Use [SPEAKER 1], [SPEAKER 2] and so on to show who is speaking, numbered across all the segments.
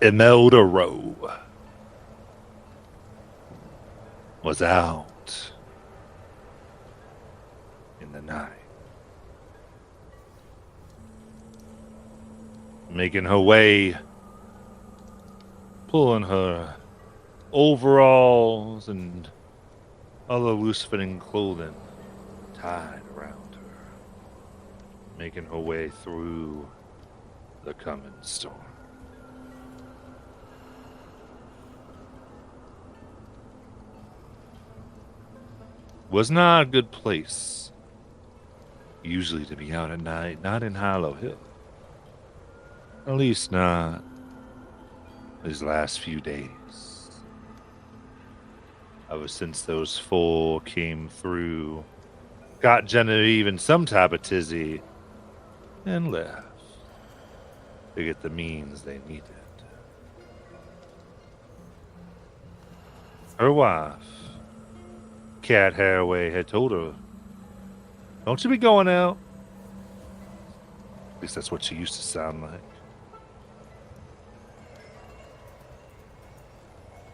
[SPEAKER 1] Imelda Rowe was out in the night, making her way, pulling her overalls and other loose-fitting clothing tied around her, making her way through the coming storm. Was not a good place usually to be out at night, not in Hollow Hill. At least not these last few days. Ever since those four came through, got Genevieve in some type of tizzy, and left to get the means they needed. Her wife, Cat Haraway, had told her, "Don't you be going out." At least that's what she used to sound like.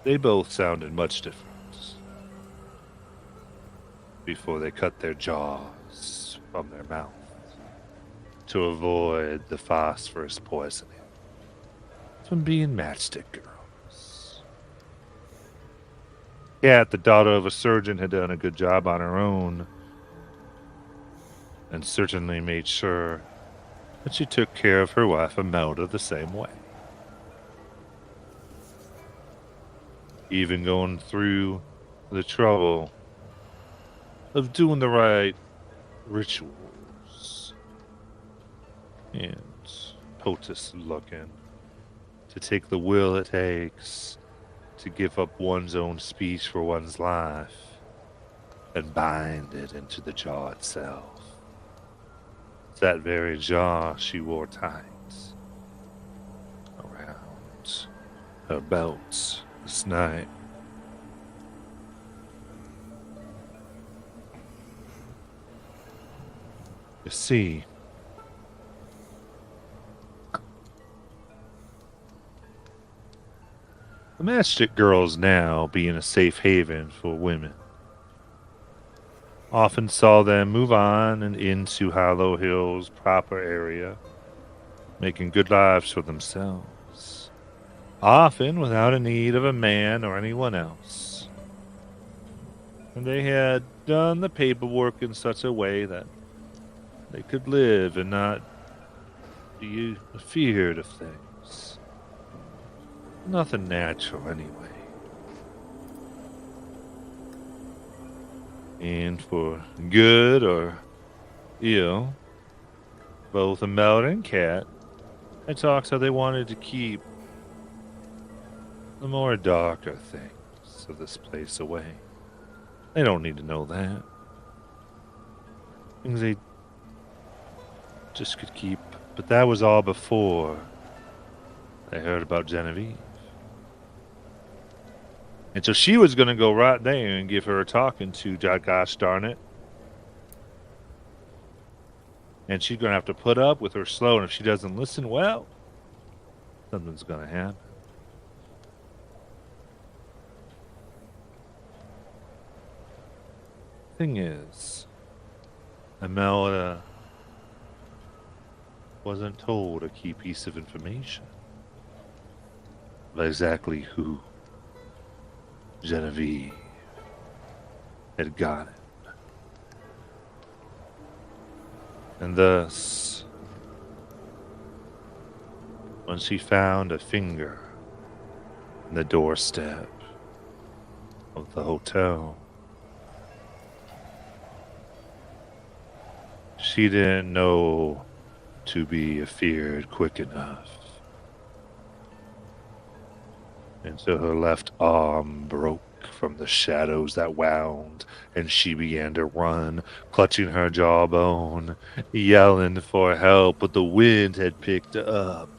[SPEAKER 1] They both sounded much different before they cut their jaws from their mouths to avoid the phosphorus poisoning from being matchstick girls. Cat, the daughter of a surgeon, had done a good job on her own and certainly made sure that she took care of her wife Imelda the same way. Even going through the trouble of doing the right rituals and POTUS looking to take the will it takes to give up one's own speech for one's life and bind it into the jaw itself. It's that very jaw she wore tight around her belt this night. You see, the Matchstick Girls now being a safe haven for women often saw them move on and into Hollow Hill's proper area, making good lives for themselves, often without a need of a man or anyone else. And they had done the paperwork in such a way that they could live and not be feared of things. Nothing natural, anyway. And for good or ill, both Imelda and Cat had talked how they wanted to keep the more darker things of this place away. They don't need to know that. Things they just could keep. But that was all before they heard about Genevieve. And so she was going to go right there and give her a talking to, gosh darn it. And she's going to have to put up with her slow. And if she doesn't listen, well, something's going to happen. Thing is, Imelda wasn't told a key piece of information about exactly who Genevieve had gotten. And thus, when she found a finger in the doorstep of the hotel, she didn't know to be feared quick enough. And so her left arm broke from the shadows that wound, and she began to run, clutching her jawbone, yelling for help, but the wind had picked up.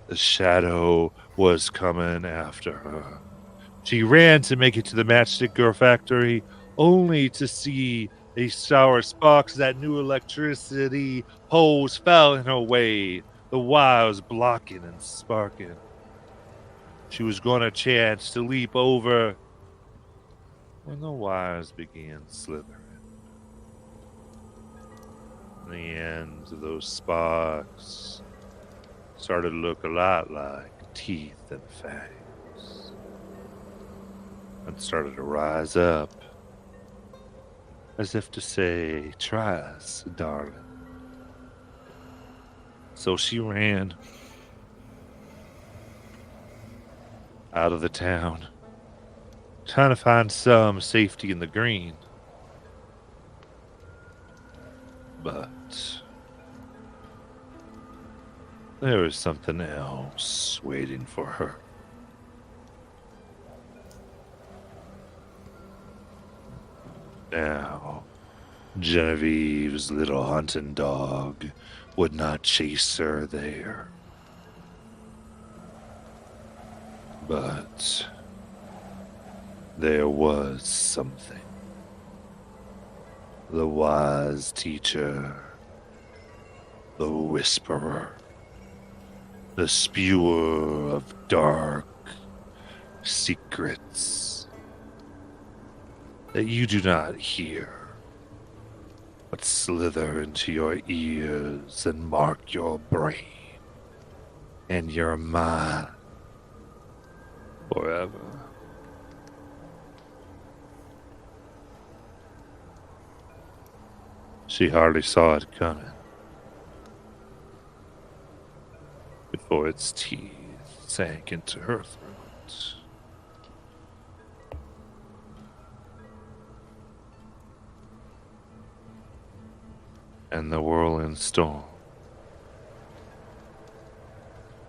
[SPEAKER 1] The shadow was coming after her. She ran to make it to the Matchstick Girl factory, only to see These sour sparks that new electricity holes fell in her way, the wires blocking and sparking. She was going to chance to leap over when the wires began slithering. The ends of those sparks started to look a lot like teeth and fangs, and started to rise up as if to say, "Try us, darling." So she ran out of the town, trying to find some safety in the green. But there was something else waiting for her. Now, Genevieve's little hunting dog would not chase her there. But there was something. The wise teacher, the whisperer, the spewer of dark secrets that you do not hear, but slither into your ears and mark your brain and your mind forever. She hardly saw it coming before its teeth sank into her throat. And the whirling storm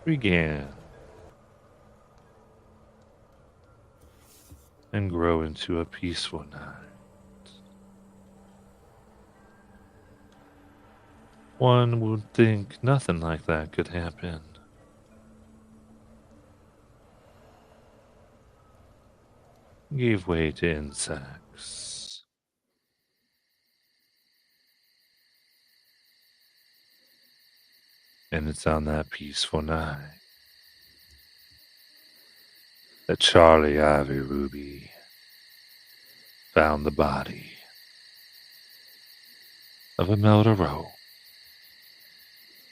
[SPEAKER 1] began and grow into a peaceful night. One would think nothing like that could happen. Gave way to insects. And it's on that peaceful night that Charlie Ivy Ruby found the body of Imelda Rowe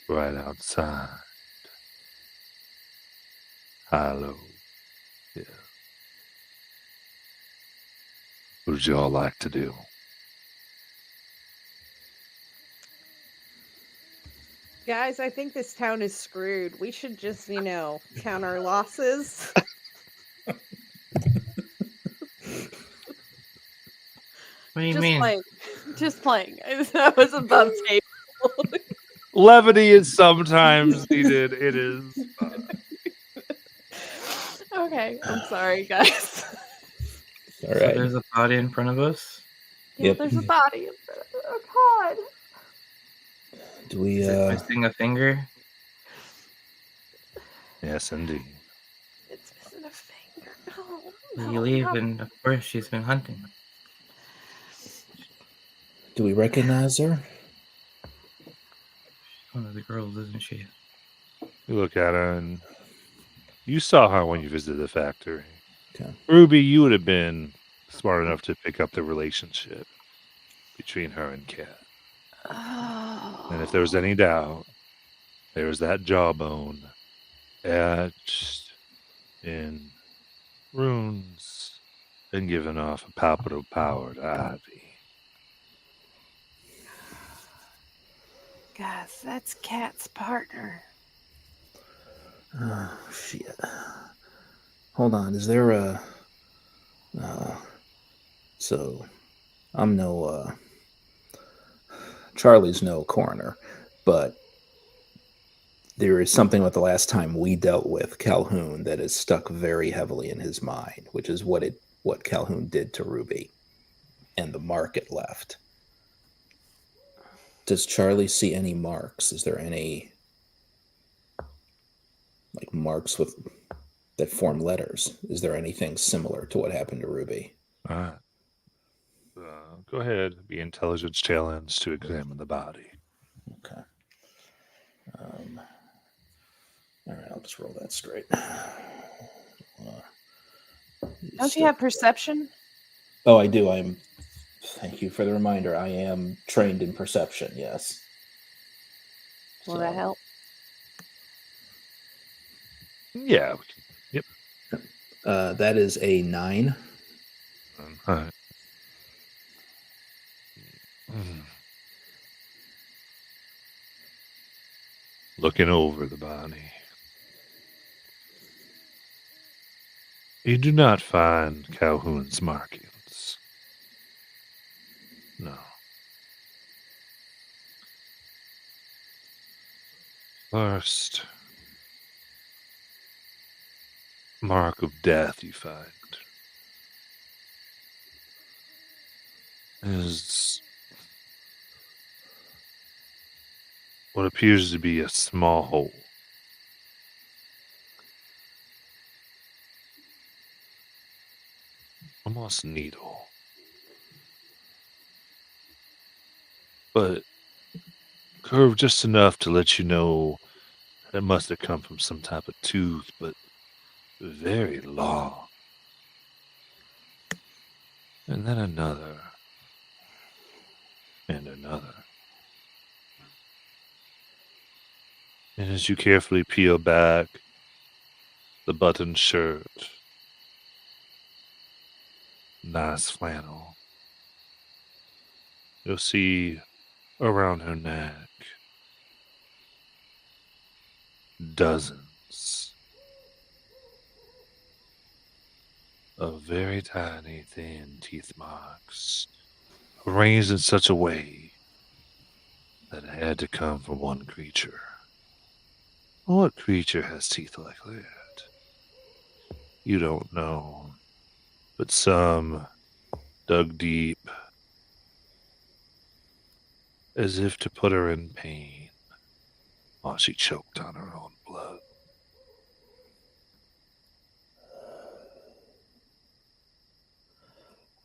[SPEAKER 1] right outside Hilo Hill. What would you all like to do?
[SPEAKER 2] Guys, I think this town is screwed. We should just, count our losses.
[SPEAKER 3] What do you
[SPEAKER 2] Just
[SPEAKER 3] mean?
[SPEAKER 2] playing. Just playing. That was above table.
[SPEAKER 1] Levity is sometimes needed. It is.
[SPEAKER 2] Okay, I'm sorry, guys.
[SPEAKER 4] All
[SPEAKER 3] So
[SPEAKER 4] right.
[SPEAKER 3] there's a body in front of us.
[SPEAKER 2] Yeah,
[SPEAKER 4] Yep.
[SPEAKER 2] there's a body. Oh, God.
[SPEAKER 4] Do we
[SPEAKER 3] Is it missing a finger?
[SPEAKER 1] Yes, indeed.
[SPEAKER 2] It's missing a finger. No.
[SPEAKER 3] You leave, and of course she's been hunting.
[SPEAKER 4] do we recognize her?
[SPEAKER 3] She's one of the girls, isn't she?
[SPEAKER 1] You look at her, and you saw her when you visited the factory.
[SPEAKER 4] Okay.
[SPEAKER 1] Ruby, you would have been smart enough to pick up the relationship between her and Kat.
[SPEAKER 2] Oh.
[SPEAKER 1] And if there was any doubt, there was that jawbone etched in runes and given off a palpable power to Ivy.
[SPEAKER 2] Guys, that's Kat's partner.
[SPEAKER 4] Oh, shit. Hold on. Is there a... so, I'm no... Charlie's no coroner, but there is something with the last time we dealt with Calhoun that is stuck very heavily in his mind, which is what Calhoun did to Ruby and the mark it left. Does Charlie see any marks? Is there any marks that form letters? Is there anything similar to what happened to Ruby?
[SPEAKER 1] All right. Go ahead. Be intelligence challenge to examine the body.
[SPEAKER 4] Okay. All right, I'll just roll that straight.
[SPEAKER 2] Don't you have perception?
[SPEAKER 4] Oh, I do. Thank you for the reminder. I am trained in perception, yes.
[SPEAKER 2] Will that help?
[SPEAKER 1] Yeah. Yep.
[SPEAKER 4] That is a 9.
[SPEAKER 1] All right. Looking over the body. You do not find Calhoun's markings. No. First mark of death you find is what appears to be a small hole. Almost needle. But curved just enough to let you know that it must have come from some type of tooth, but very long. And then another. And another. And as you carefully peel back the buttoned shirt, nice flannel, you'll see around her neck dozens of very tiny, thin teeth marks, arranged in such a way that it had to come from one creature. What creature has teeth like that? You don't know, but some dug deep, as if to put her in pain, while she choked on her own blood.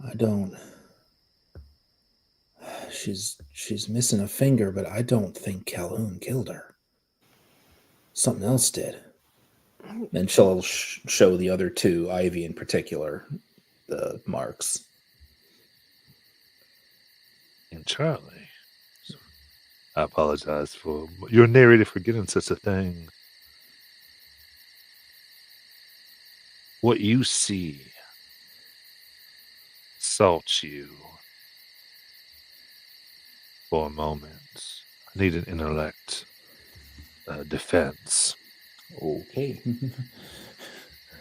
[SPEAKER 4] I don't. She's missing a finger, but I don't think Calhoun killed her. Something else did. Then she'll show the other two, Ivy in particular, the marks.
[SPEAKER 1] And Charlie, I apologize for your narrator forgetting such a thing. What you see salts you for a moment. I need an intellect defense.
[SPEAKER 4] Okay.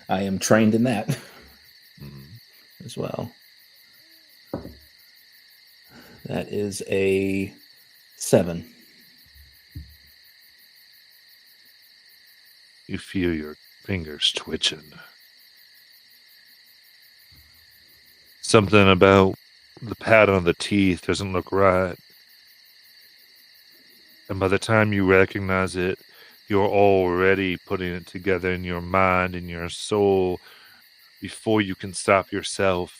[SPEAKER 4] I am trained in that
[SPEAKER 1] Mm.
[SPEAKER 4] as well. That is a 7.
[SPEAKER 1] You feel your fingers twitching. Something about the pattern of the teeth doesn't look right. And by the time you recognize it, you're already putting it together in your mind and your soul before you can stop yourself.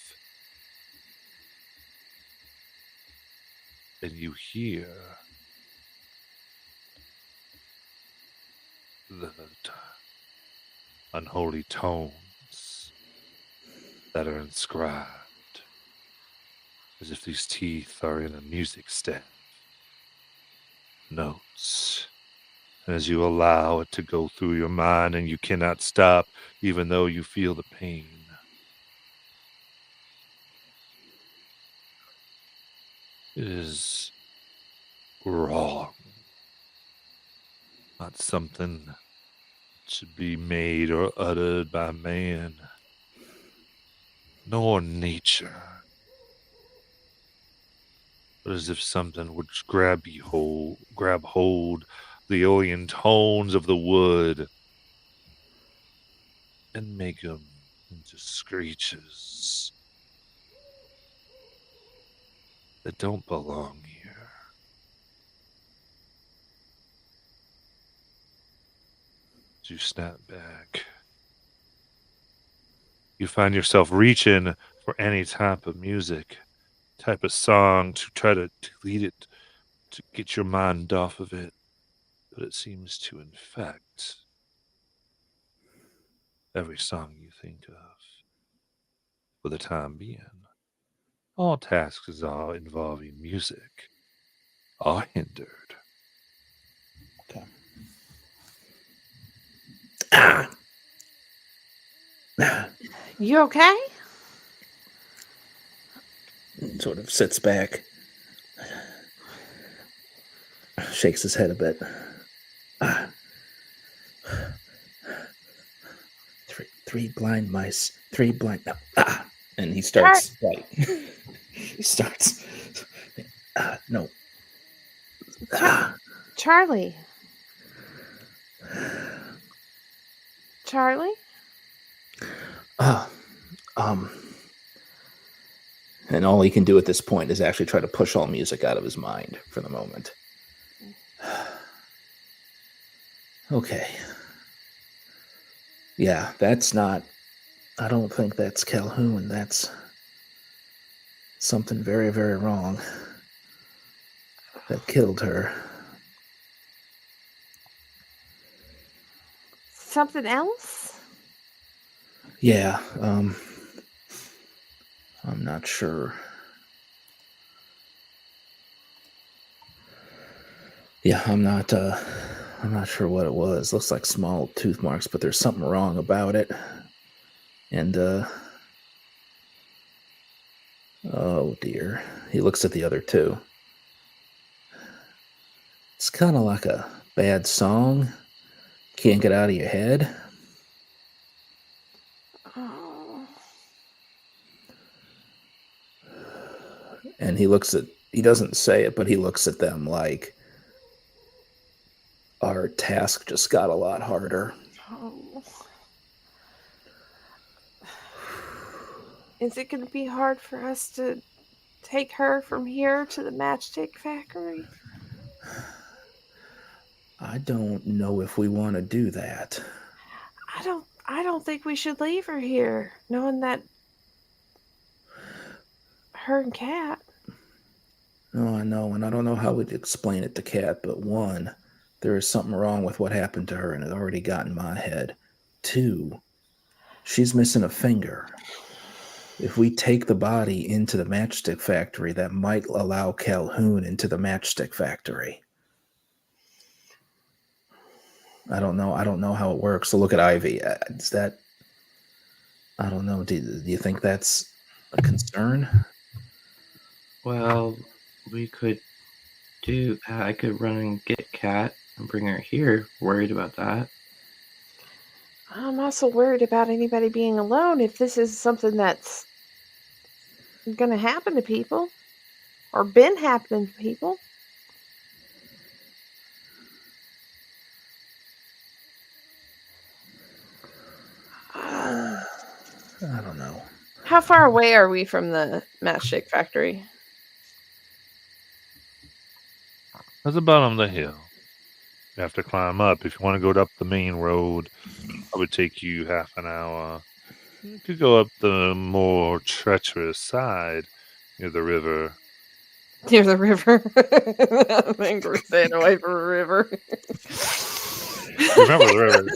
[SPEAKER 1] And you hear the unholy tones that are inscribed as if these teeth are in a music staff. Notes. And as you allow it to go through your mind and you cannot stop even though you feel the pain. It is wrong. Not something that should be made or uttered by man, nor nature. But as if something would grab hold the alien tones of the wood and make them into screeches that don't belong here. As you snap back, you find yourself reaching for any type of music, type of song to try to delete it, to get your mind off of it, but it seems to infect every song you think of for the time being. All tasks involving music are hindered.
[SPEAKER 4] Okay. Ah.
[SPEAKER 2] You okay?
[SPEAKER 4] Sort of sits back, shakes his head a bit. Ah. Three blind mice. Three blind. No. Ah. And he starts like he starts. No. Ah.
[SPEAKER 2] Charlie. Charlie?
[SPEAKER 4] And all he can do at this point is actually try to push all music out of his mind for the moment. Okay. Yeah, that's not. I don't think that's Calhoun. That's something very, very wrong that killed her.
[SPEAKER 2] Something else?
[SPEAKER 4] Yeah, I'm not sure. Yeah, I'm not sure what it was. Looks like small tooth marks, but there's something wrong about it. And oh dear. He looks at the other two. It's kind of like a bad song. Can't get out of your head.
[SPEAKER 2] Oh.
[SPEAKER 4] And he doesn't say it, but he looks at them like, our task just got a lot harder.
[SPEAKER 2] Oh. Is it going to be hard for us to take her from here to the matchstick factory?
[SPEAKER 4] I don't know if we want to do that.
[SPEAKER 2] I don't think we should leave her here, knowing that her and Kat.
[SPEAKER 4] No, I know, and I don't know how we'd explain it to Kat, but one, there is something wrong with what happened to her, and it already got in my head. Two, she's missing a finger. If we take the body into the matchstick factory, that might allow Calhoun into the matchstick factory. I don't know how it works. So look at Ivy. Is that? I don't know. Do you think that's a concern?
[SPEAKER 3] Well, we could do. I could run and get Kat and bring her here. Worried about that.
[SPEAKER 2] I'm also worried about anybody being alone if this is something that's going to happen to people or been happening to people.
[SPEAKER 4] I don't know.
[SPEAKER 2] How far away are we from the matchstick factory?
[SPEAKER 1] That's the bottom of the hill. You have to climb up. If you want to go up the main road, it would take you half an hour. You could go up the more treacherous side near the river.
[SPEAKER 2] Near the river. I think we're staying away from the river.
[SPEAKER 1] Remember the river.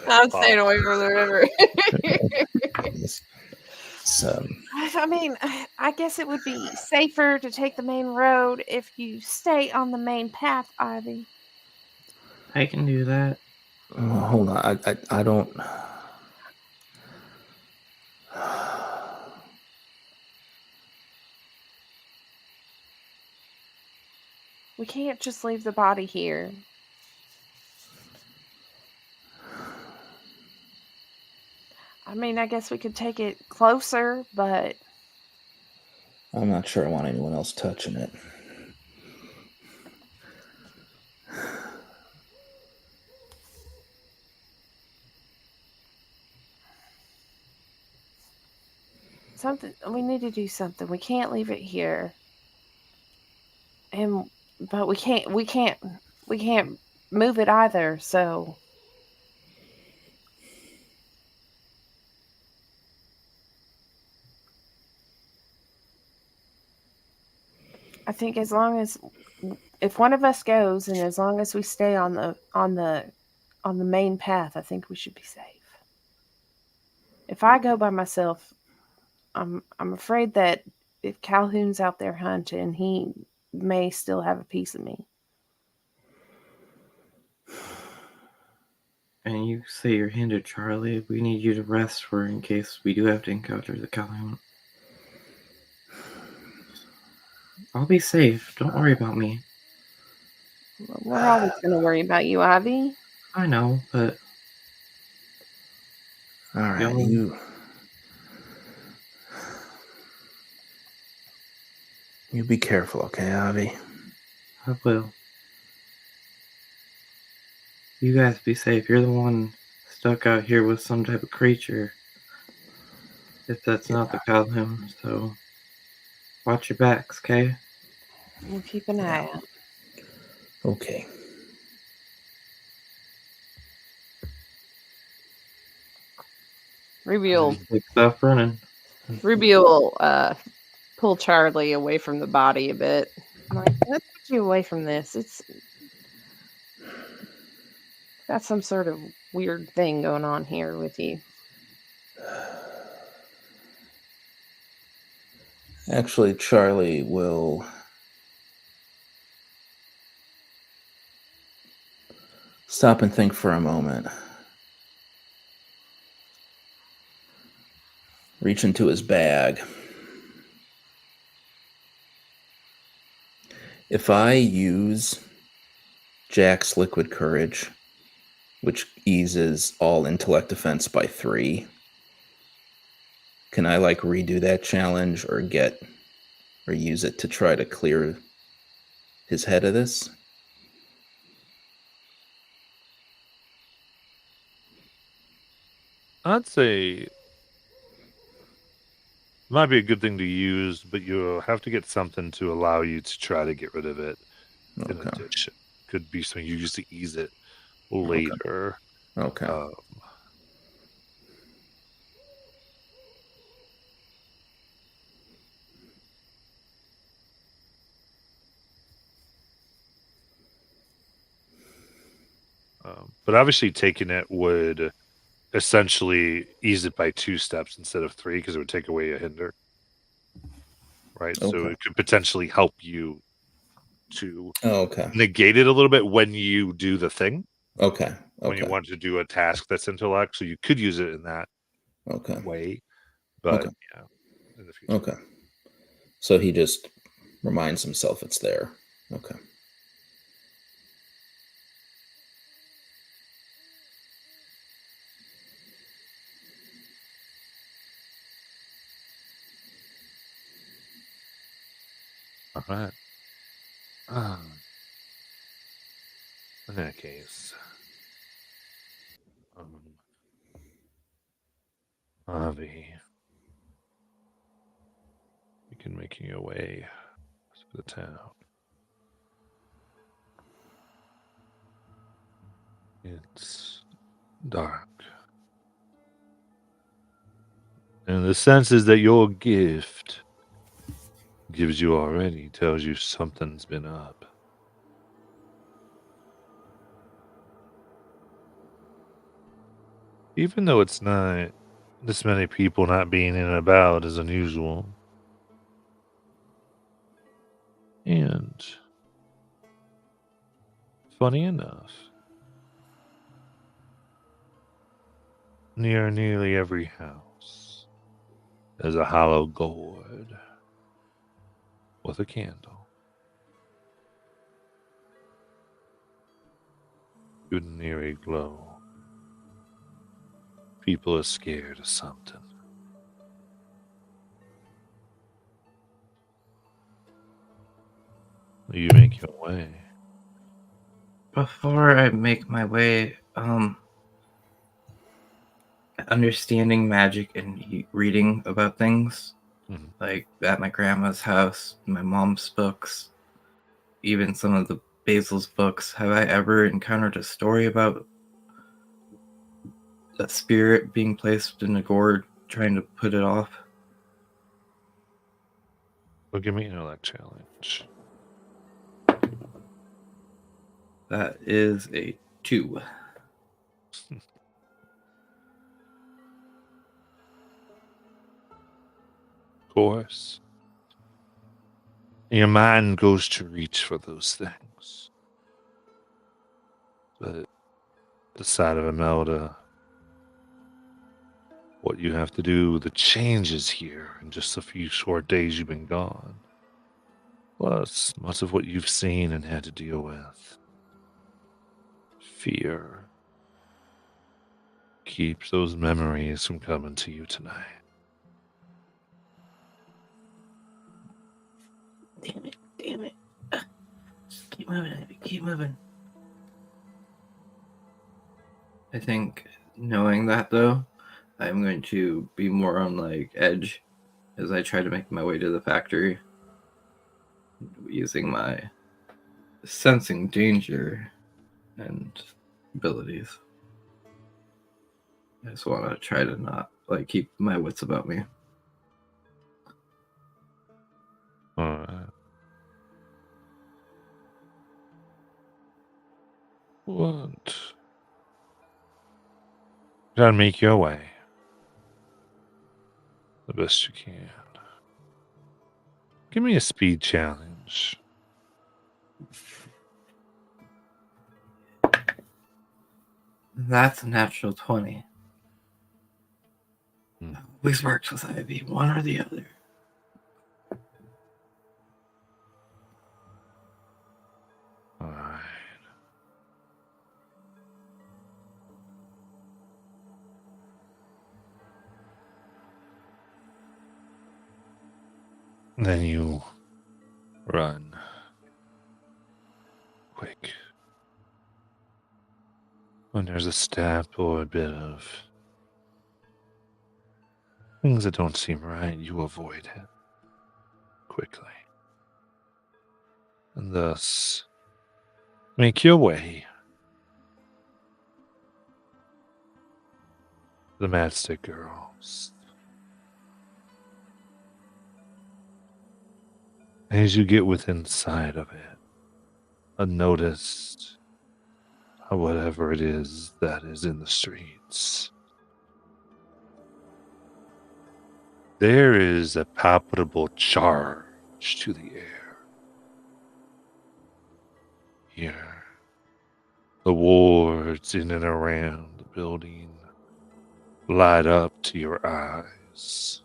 [SPEAKER 2] I'm staying away from the river. I mean, I guess it would be safer to take the main road if you stay on the main path, Ivy.
[SPEAKER 3] I can do that.
[SPEAKER 4] Hold on. I don't.
[SPEAKER 2] We can't just leave the body here. I mean, I guess we could take it closer, but
[SPEAKER 4] I'm not sure I want anyone else touching it.
[SPEAKER 2] we need to do something. We can't leave it here. But we can't move it either, so I think as long as if one of us goes, and as long as we stay on the main path, I think we should be safe. If I go by myself, I'm afraid that if Calhoun's out there hunting, he may still have a piece of me.
[SPEAKER 3] And you say you're handed Charlie. We need you to rest for in case we do have to encounter the Calhoun. I'll be safe. Don't worry about me.
[SPEAKER 2] We're always going to worry about you, Ivy.
[SPEAKER 3] I know, but
[SPEAKER 4] All right,
[SPEAKER 3] Y'all-
[SPEAKER 4] you be careful, okay, Avi?
[SPEAKER 3] I will. You guys be safe. You're the one stuck out here with some type of creature. If that's not the Calhoun, so watch your backs, okay?
[SPEAKER 2] We'll keep an eye out.
[SPEAKER 4] Okay.
[SPEAKER 2] Ruby will
[SPEAKER 3] Take stuff running.
[SPEAKER 2] pull Charlie away from the body a bit. I'm like, let's put you away from this. It's got some sort of weird thing going on here with you.
[SPEAKER 4] Actually, Charlie will stop and think for a moment. Reach into his bag. If I use Jack's liquid courage, which eases all intellect defense by 3, can I redo that challenge or use it to try to clear his head of this?
[SPEAKER 1] I'd say it might be a good thing to use, but you'll have to get something to allow you to try to get rid of it. In
[SPEAKER 4] Okay.
[SPEAKER 1] addition, could be something you use to ease it later.
[SPEAKER 4] Okay.
[SPEAKER 1] But obviously, taking it would essentially ease it by 2 steps instead of 3 because it would take away a hinder. Right. So
[SPEAKER 4] Okay.
[SPEAKER 1] it could potentially help you to
[SPEAKER 4] Okay.
[SPEAKER 1] negate it a little bit when you do the thing.
[SPEAKER 4] Okay.
[SPEAKER 1] When you want to do a task that's intellect. So you could use it in that way. But yeah, in the future.
[SPEAKER 4] Okay. So he just reminds himself it's there. Okay.
[SPEAKER 1] All right. In that case, Avi, you can make your way to the town. It's dark. And the sense is that your gift gives you already, tells you something's been up. Even though it's not this many people not being in and about is unusual. And funny enough, near nearly every house there's a hollow gourd with a candle. Good near a glow. People are scared of something. You make your way.
[SPEAKER 3] Before I make my way, understanding magic and reading about things, like at my grandma's house, my mom's books, even some of the Basil's books, have I ever encountered a story about a spirit being placed in a gourd trying to put it off?
[SPEAKER 1] Well, give me an intellect challenge.
[SPEAKER 3] That is a 2.
[SPEAKER 1] Of course. Your mind goes to reach for those things. But the sight of Imelda, what you have to do, the changes here in just a few short days you've been gone, plus much of what you've seen and had to deal with. Fear keeps those memories from coming to you tonight.
[SPEAKER 3] Damn it. Just keep moving, Abby. Keep moving. I think knowing that, though, I'm going to be more on, edge as I try to make my way to the factory. Using my sensing danger and abilities. I just want to try to not, keep my wits about me.
[SPEAKER 1] Alright. What? You gotta make your way the best you can. Give me a speed challenge.
[SPEAKER 3] That's a natural 20.
[SPEAKER 1] Hmm.
[SPEAKER 3] Always works with Ivy, one or the other.
[SPEAKER 1] Alright. Then you run. Quick. When there's a step or a bit of things that don't seem right, you avoid it quickly. And thus make your way to the Matchstick Girls. As you get within sight of it, unnoticed of whatever it is that is in the streets, there is a palpable charge to the air. Here, the wards in and around the building light up to your eyes.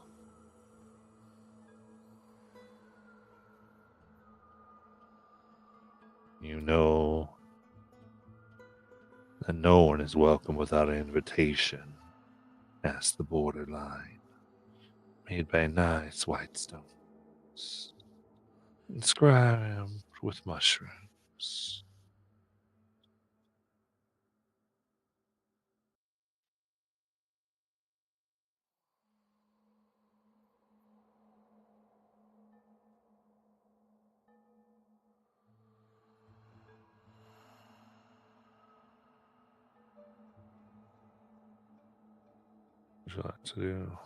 [SPEAKER 1] You know that no one is welcome without an invitation past the borderline, made by nice white stones, inscribed with mushrooms. What would you like to do?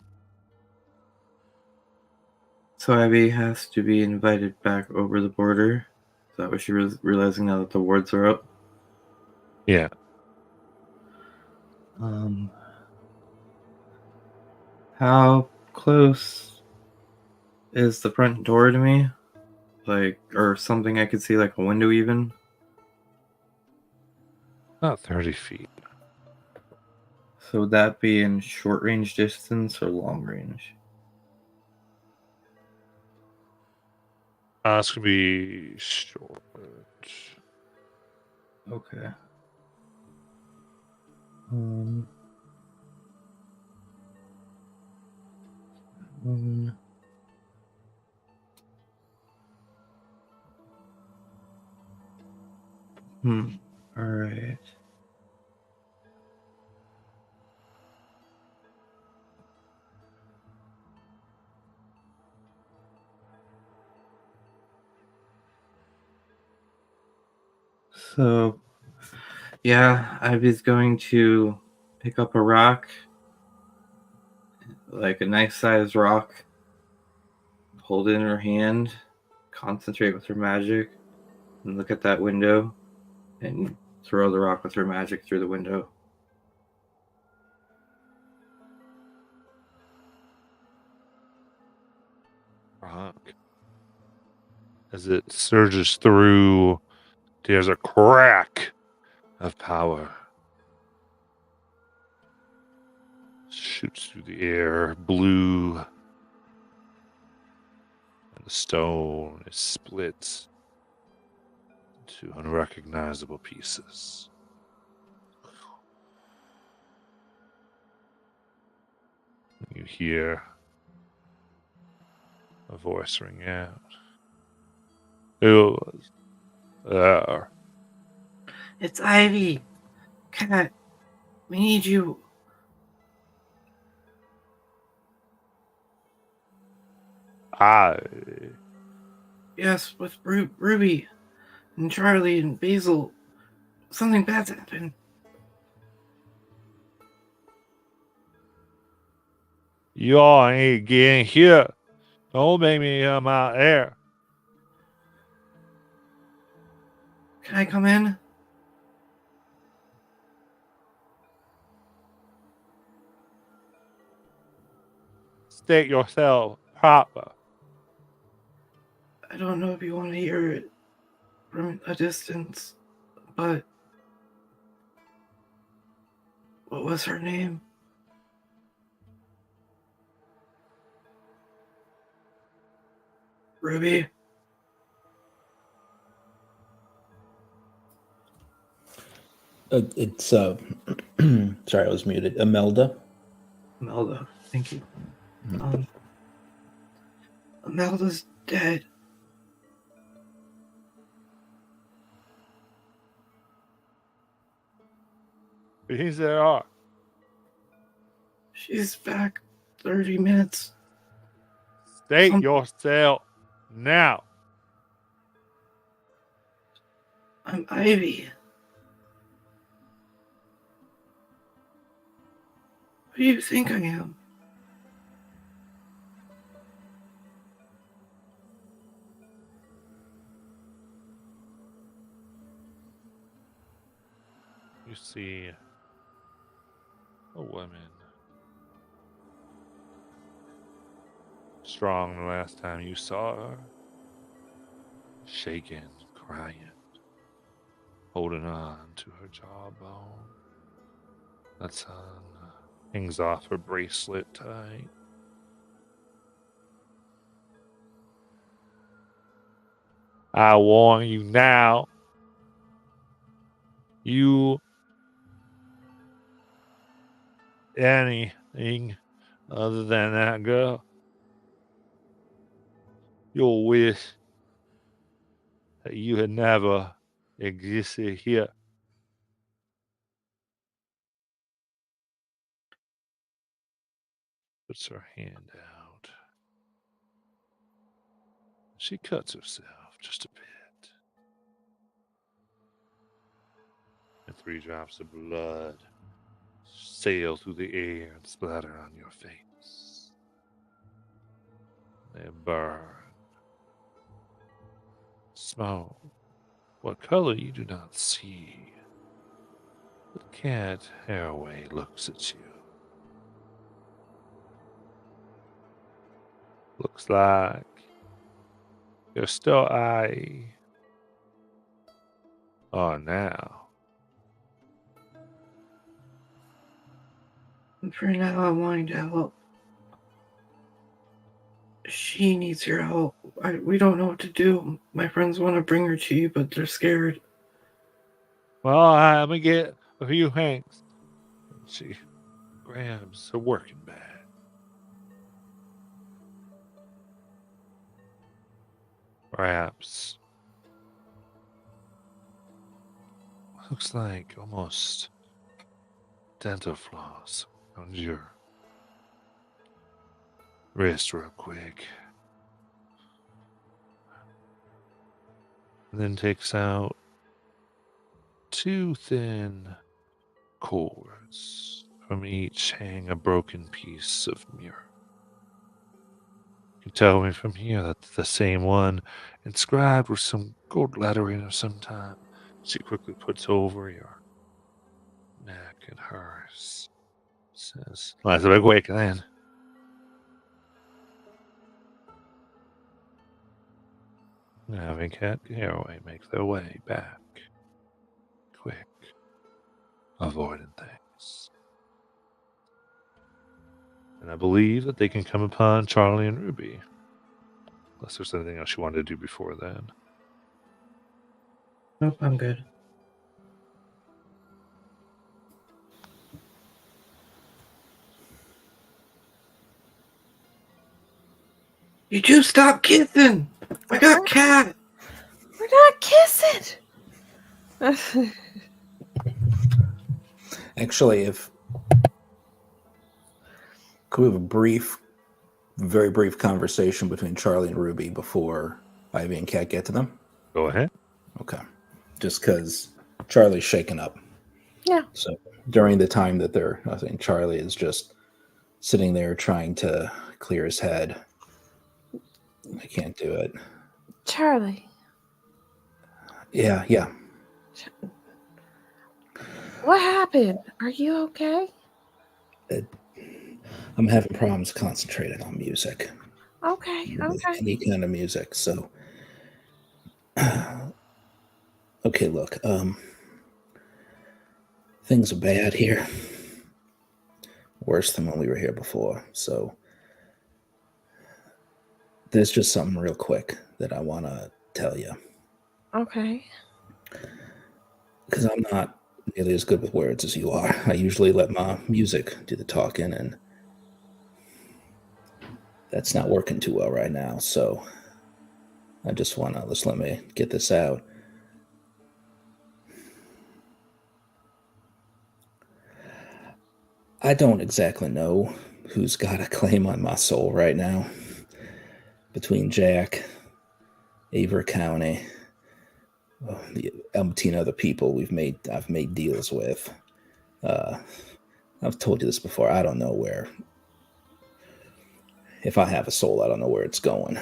[SPEAKER 3] So Ivy has to be invited back over the border. Is that what she was realizing now that the wards are up?
[SPEAKER 1] Yeah.
[SPEAKER 3] How close is the front door to me? Or something I could see, like a window even?
[SPEAKER 1] About 30 feet.
[SPEAKER 3] So would that be in short range distance or long range?
[SPEAKER 1] This could be short.
[SPEAKER 3] Okay. All right. So, yeah, Ivy's going to pick up a rock, like a nice sized rock, hold it in her hand, concentrate with her magic, and look at that window, and throw the rock with her magic through the window.
[SPEAKER 1] Rock. As it surges through, there's a crack of power. Shoots through the air, blue. And the stone is split into unrecognizable pieces. You hear a voice ring out. Who was there?
[SPEAKER 3] It's Ivy. Cat, we need you. Yes, with Ruby and Charlie and Basil. Something bad's happened.
[SPEAKER 1] Y'all ain't getting here. Don't make me come out there.
[SPEAKER 3] Can I come in?
[SPEAKER 1] State yourself proper.
[SPEAKER 3] I don't know if you want to hear it from a distance, but what was her name? Ruby?
[SPEAKER 4] It's sorry, I was muted. Imelda.
[SPEAKER 3] Imelda, thank you. Imelda's dead.
[SPEAKER 1] He's there.
[SPEAKER 3] She's back 30 minutes.
[SPEAKER 1] State yourself now.
[SPEAKER 3] I'm Ivy. Who do you think I am?
[SPEAKER 1] You see a woman. Strong the last time you saw her. Shaking, crying. Holding on to her jawbone. That son hangs off her bracelet tight. I warn you now. You anything other than that girl, you'll wish that you had never existed here. Puts her hand out. She cuts herself just a bit. And 3 drops of blood sail through the air and splatter on your face. They burn. Smoke. What color you do not see. The cat Haraway looks at you. Looks like you're still eyeing on now.
[SPEAKER 3] And for now, I'm wanting to help. She needs your help. We don't know what to do. My friends want to bring her to you, but they're scared.
[SPEAKER 1] Well, I'm gonna get a few hanks. She grabs her working bag. Perhaps looks like almost dental floss on your wrist real quick. And then takes out 2 thin cords. From each hang a broken piece of mirror. You can tell me from here that's the same one, inscribed with some gold lettering of some time. She quickly puts over your neck and hers. Says, "That's a big wake then." Having Cat Caraway make their way back, quick, avoiding things. And I believe that they can come upon Charlie and Ruby. Unless there's anything else you wanted to do before then.
[SPEAKER 3] Nope, I'm good. You two stop kissing! I got cat!
[SPEAKER 2] We're not kissing!
[SPEAKER 4] Actually, if could we have a very brief conversation between Charlie and Ruby before Ivy and Cat get to them?
[SPEAKER 1] Go ahead.
[SPEAKER 4] Okay. Just because Charlie's shaken up.
[SPEAKER 2] Yeah.
[SPEAKER 4] So during the time that I think Charlie is just sitting there trying to clear his head. I can't do it.
[SPEAKER 2] Charlie.
[SPEAKER 4] Yeah.
[SPEAKER 2] What happened? Are you okay?
[SPEAKER 4] I'm having problems concentrating on music.
[SPEAKER 2] Okay.
[SPEAKER 4] Any kind of music. So, okay, look. Things are bad here. Worse than when we were here before. So, there's just something real quick that I want to tell you.
[SPEAKER 2] Okay.
[SPEAKER 4] Because I'm not nearly as good with words as you are. I usually let my music do the talking, and that's not working too well right now. So I just want to let me get this out. I don't exactly know who's got a claim on my soul right now. Between Jack, Avery County, the umpteen other people I've made deals with. I've told you this before. I don't know where. If I have a soul, I don't know where it's going.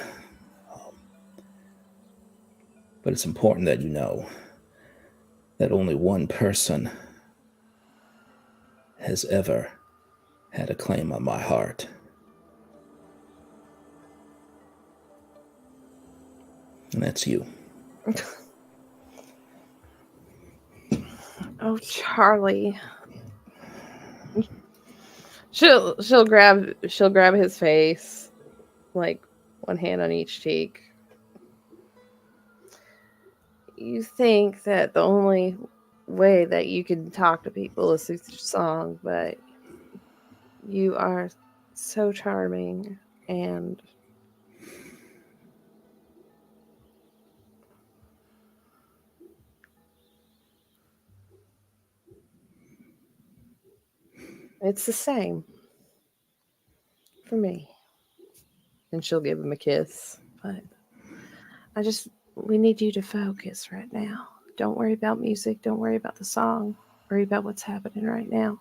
[SPEAKER 4] But it's important that you know that only one person has ever had a claim on my heart. And that's you.
[SPEAKER 2] Oh, Charlie. She'll grab his face, like one hand on each cheek. You think that the only way that you can talk to people is through song, but you are so charming and it's the same for me. And she'll give him a kiss, but we need you to focus right now. Don't worry about music. Don't worry about the song. Worry about what's happening right now.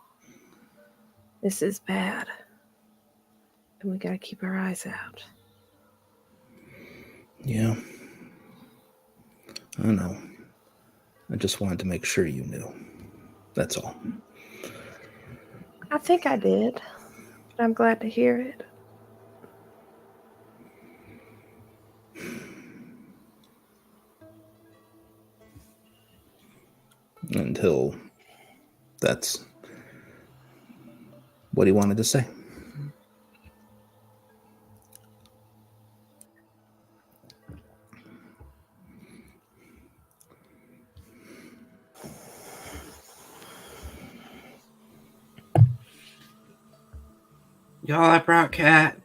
[SPEAKER 2] This is bad. And we got to keep our eyes out.
[SPEAKER 4] Yeah. I know. I just wanted to make sure you knew. That's all.
[SPEAKER 2] I think I did. But I'm glad to hear it.
[SPEAKER 4] Until that's what he wanted to say.
[SPEAKER 3] Y'all, I brought cat.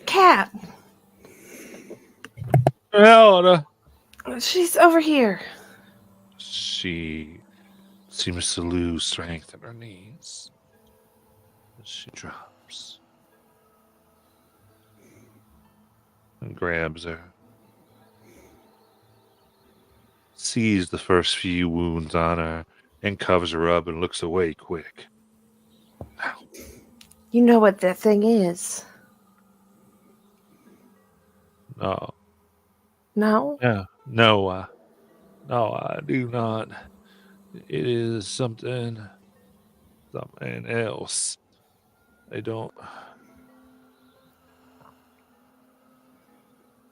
[SPEAKER 2] Cat!
[SPEAKER 1] Hello.
[SPEAKER 2] She's over here.
[SPEAKER 1] She seems to lose strength in her knees as she drops and grabs her. Sees the first few wounds on her and covers her up and looks away quick.
[SPEAKER 2] You know what that thing is?
[SPEAKER 1] No.
[SPEAKER 2] No?
[SPEAKER 1] Yeah. No, No, I do not. It is something else. I don't.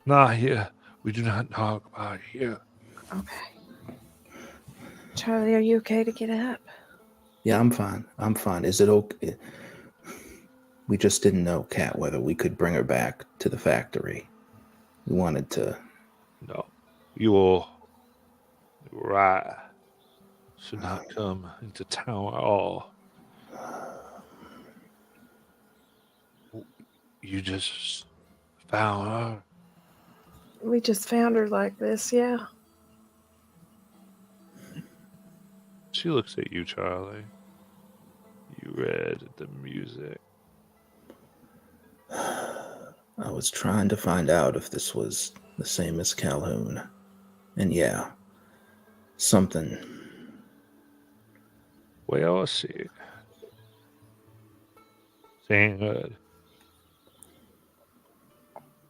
[SPEAKER 1] Not here. We do not talk about here.
[SPEAKER 2] Okay. Charlie, are you okay to get up?
[SPEAKER 4] Yeah, I'm fine. I'm fine. Is it okay? We just didn't know, Kat, whether we could bring her back to the factory. We wanted to.
[SPEAKER 1] No. You will. Right. Should not come into town at all. You just found her.
[SPEAKER 2] We just found her like this, yeah.
[SPEAKER 1] She looks at you, Charlie. You read the music.
[SPEAKER 4] I was trying to find out if this was the same as Calhoun. And yeah, something.
[SPEAKER 1] Well, see. Ain't good.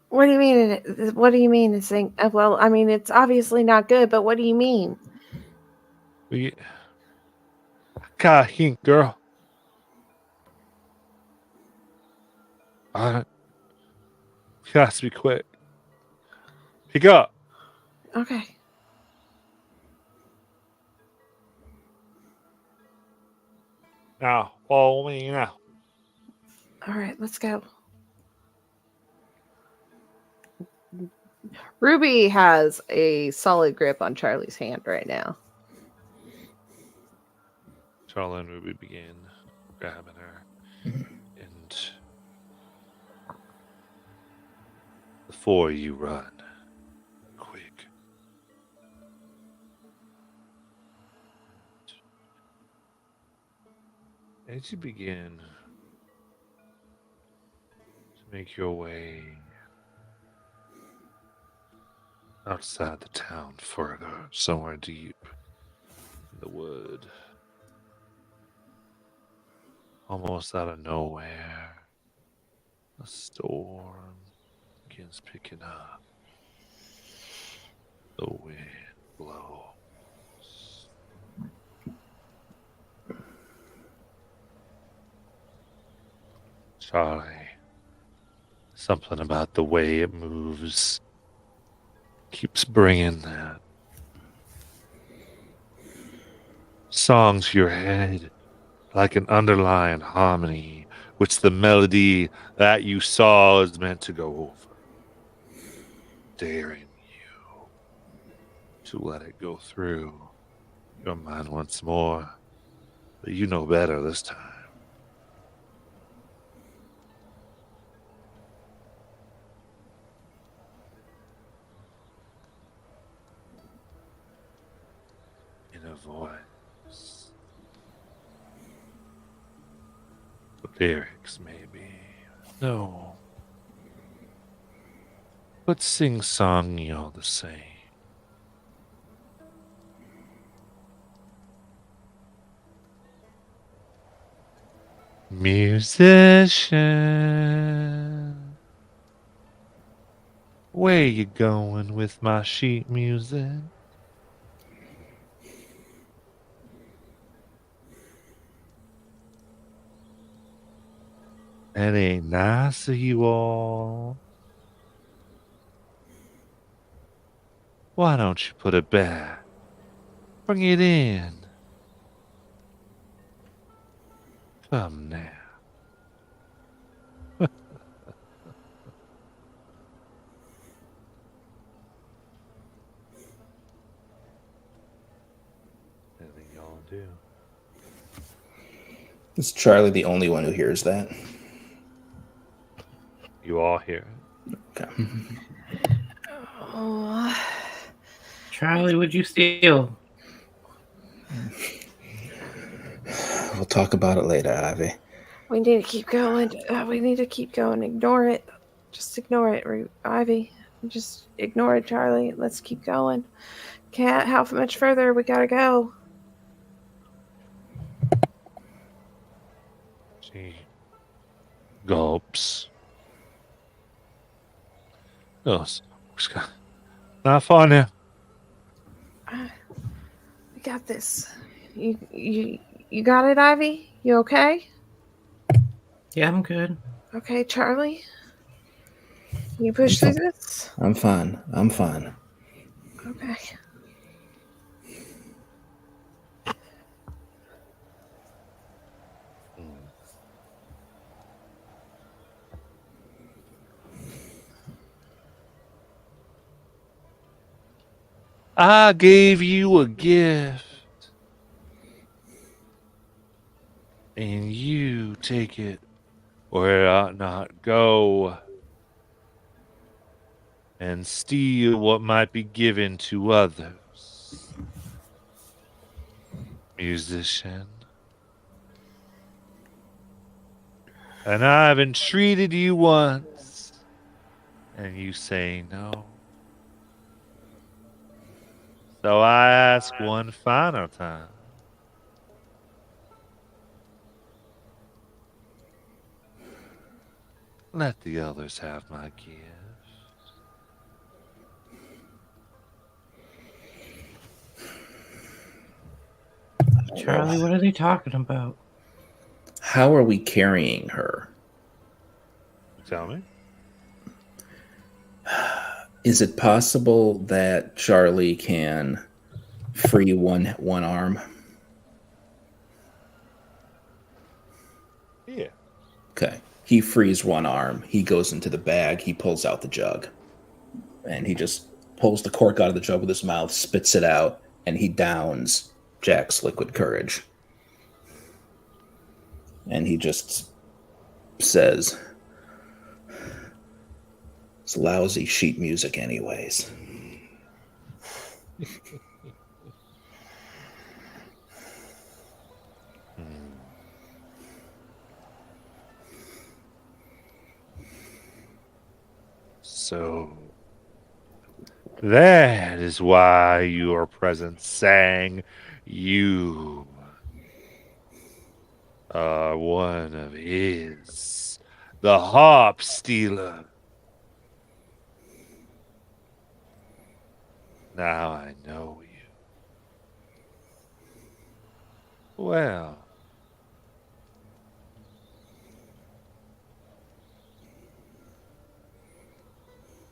[SPEAKER 2] What do you mean? What do you mean? This thing? Well, I mean, it's obviously not good, but what do you mean?
[SPEAKER 1] I got a hint, girl. Alright. Got to be quick. Pick up.
[SPEAKER 2] Okay.
[SPEAKER 1] Now, follow me now.
[SPEAKER 2] All right, let's go. Ruby has a solid grip on Charlie's hand right now.
[SPEAKER 1] Charlie and Ruby begin grabbing her. And before you run, quick. As you begin to make your way outside the town further, somewhere deep in the wood, almost out of nowhere, a storm begins picking up. The wind blows. Charlie, something about the way it moves keeps bringing that song to your head like an underlying harmony, which the melody that you saw is meant to go over, daring you to let it go through your mind once more. But you know better this time. In a voice. The lyrics, maybe. No. But sing-songy all the same. Musician, where you going with my sheet music? That ain't nice of you all. Why don't you put it back? Bring it in. Come now. Anything y'all do?
[SPEAKER 4] Is Charlie the only one who hears that?
[SPEAKER 1] You all hear it.
[SPEAKER 4] Okay.
[SPEAKER 2] Oh,
[SPEAKER 3] Charlie, would you steal?
[SPEAKER 4] We'll talk about it later, Ivy.
[SPEAKER 2] we need to keep going. We need to keep going. Ignore it. Just ignore it, Ivy. Just ignore it, Charlie. Let's keep going. Cat, how much further we gotta go?
[SPEAKER 1] She gulps. Goes, not far now.
[SPEAKER 2] got this. You got it, Ivy? You okay?
[SPEAKER 3] Yeah, I'm good.
[SPEAKER 2] Okay, Charlie? Can you push through this?
[SPEAKER 4] I'm fine. I'm fine.
[SPEAKER 2] Okay.
[SPEAKER 1] I gave you a gift. And you take it where it ought not go. And steal what might be given to others. Musician. And I've entreated you once, and you say no. So I ask one final time. Let the others have my gift.
[SPEAKER 3] Charlie, what are they talking about?
[SPEAKER 4] How are we carrying her?
[SPEAKER 1] Tell me.
[SPEAKER 4] Is it possible that Charlie can free one arm?
[SPEAKER 1] Yeah.
[SPEAKER 4] Okay. He frees one arm. He goes into the bag. He pulls out the jug. And he just pulls the cork out of the jug with his mouth, spits it out, and he downs Jack's liquid courage. And he just says, "It's lousy sheet music anyways."
[SPEAKER 1] So that is why your presence sang. You are one of his, the harp stealer. Now I know you. Well,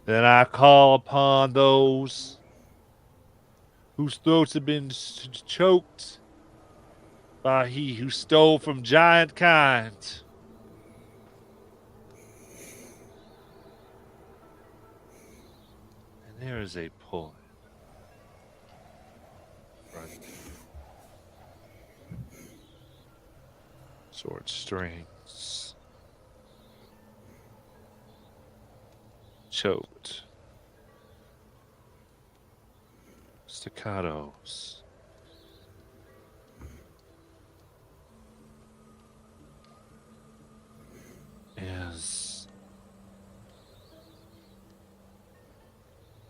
[SPEAKER 1] then I call upon those whose throats have been choked by he who stole from giant kind. And there is a pulling. Right. Sword strings. Choked. Staccatos. As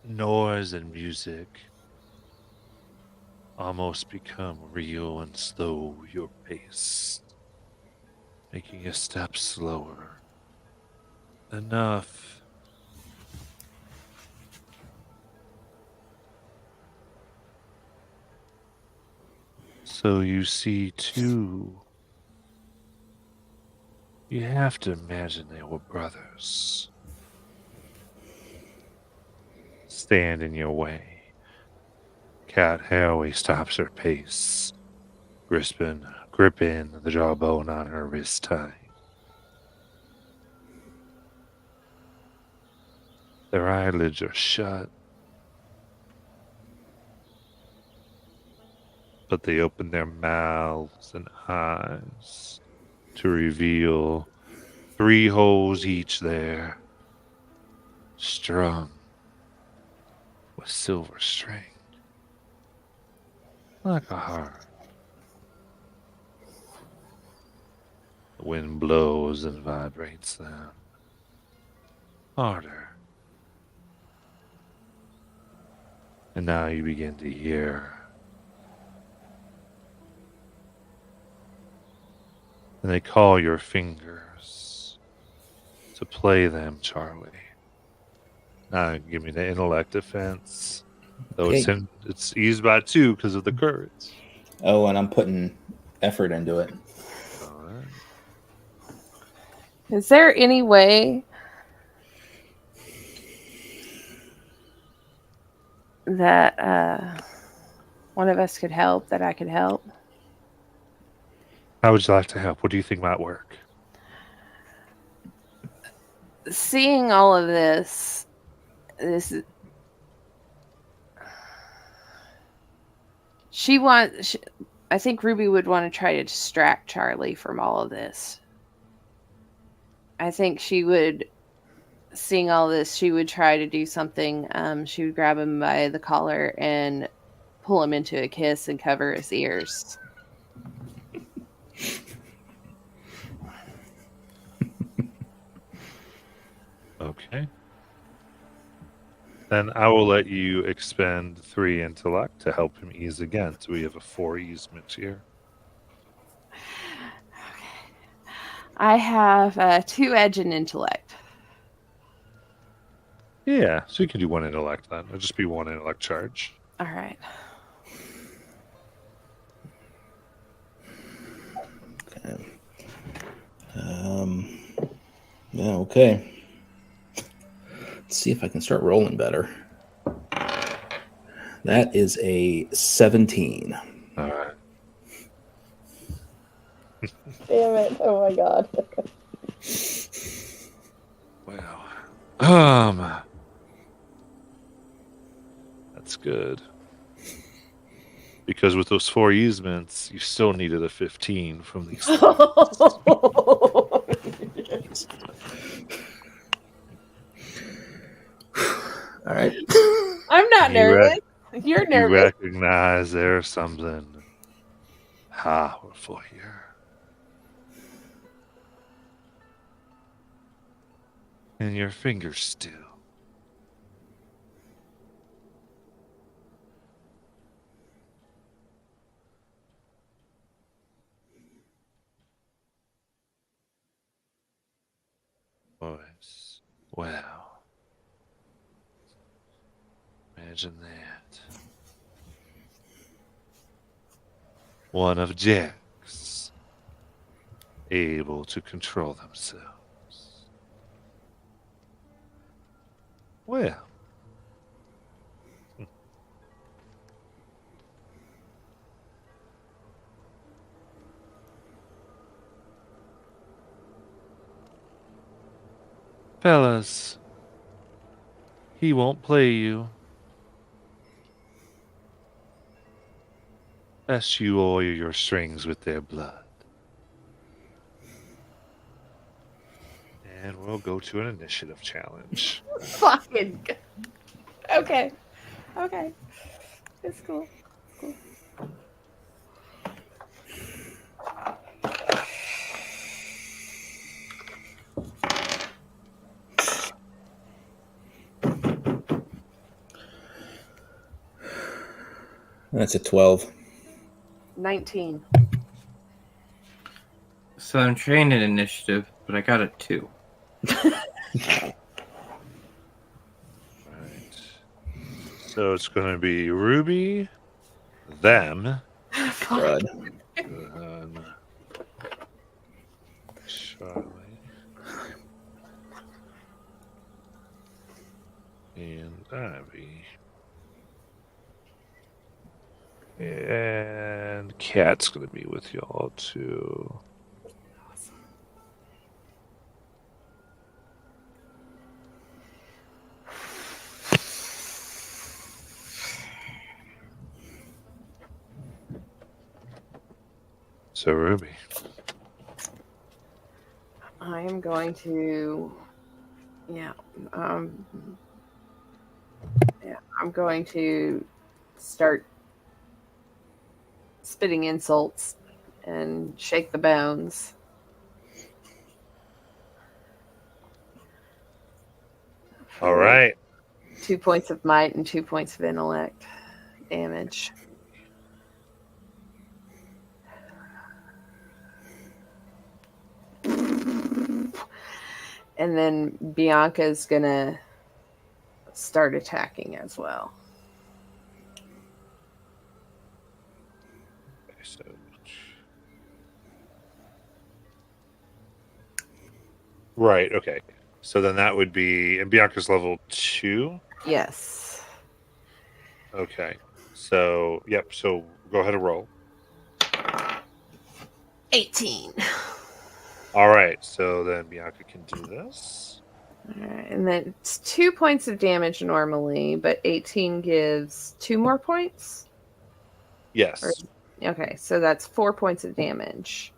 [SPEAKER 1] noise and music almost become real and slow your pace, making a step slower. Enough. So you see two. You have to imagine they were brothers. Stand in your way. Cat Harroway stops her pace, gripping the jawbone on her wrist tight. Their eyelids are shut, but they open their mouths and eyes to reveal 3 holes each there, strung with silver string, like a heart. The wind blows and vibrates them harder. And now you begin to hear. And they call your fingers to play them, Charlie. Now give me the intellect defense. Though
[SPEAKER 4] Okay.
[SPEAKER 1] it's eased by 2 because of the currents.
[SPEAKER 4] Oh, and I'm putting effort into it.
[SPEAKER 1] All right.
[SPEAKER 2] Is there any way that one of us could help, that I could help?
[SPEAKER 1] How would you like to help? What do you think might work?
[SPEAKER 2] Seeing all of this I think Ruby would want to try to distract Charlie from all of this. I think she would, seeing all this, she would try to do something. She would grab him by the collar and pull him into a kiss and cover his ears.
[SPEAKER 1] Okay. Then I will let you expend 3 intellect to help him ease again. So we have a 4 easement here.
[SPEAKER 2] I have 2 edge and intellect.
[SPEAKER 1] Yeah, so you can do 1 intellect then. It'll just be 1 intellect charge.
[SPEAKER 2] All right.
[SPEAKER 4] Okay. Yeah, okay. Let's see if I can start rolling better. That is a 17.
[SPEAKER 1] All right.
[SPEAKER 2] Damn it. Oh my god.
[SPEAKER 1] Well, that's good. Because with those 4 easements, you still needed a 15 from these.
[SPEAKER 4] All right.
[SPEAKER 2] I'm not
[SPEAKER 1] You re-
[SPEAKER 2] nervous. You're
[SPEAKER 1] You
[SPEAKER 2] nervous.
[SPEAKER 1] recognize there's something powerful here. And your fingers still. Voice. Wow. Imagine that. One of Jack's able to control themselves. Well. Fellas, he won't play you. Best you oil your strings with their blood. And we'll go to an initiative challenge.
[SPEAKER 2] Fucking. Okay. Okay. It's cool.
[SPEAKER 4] That's a 12.
[SPEAKER 2] 19.
[SPEAKER 3] So I'm trained in initiative, but I got a 2.
[SPEAKER 1] Right. So it's going to be Ruby, them,
[SPEAKER 4] Crud.
[SPEAKER 1] Charlie, and Ivy. And Cat's going to be with y'all too. So Ruby.
[SPEAKER 2] I am going to. I'm going to start spitting insults and shake the bones.
[SPEAKER 1] All right.
[SPEAKER 2] 2 points of might and 2 points of intellect damage. And then Bianca's gonna start attacking as well.
[SPEAKER 1] Right. Okay. So then that would be, and Bianca's level 2.
[SPEAKER 2] Yes.
[SPEAKER 1] Okay. So yep. So go ahead and roll.
[SPEAKER 2] 18.
[SPEAKER 1] All right. So then Bianca can do this.
[SPEAKER 2] All right, and then it's 2 points of damage normally, but 18 gives 2 more points.
[SPEAKER 1] Yes.
[SPEAKER 2] Okay, so that's 4 points of damage.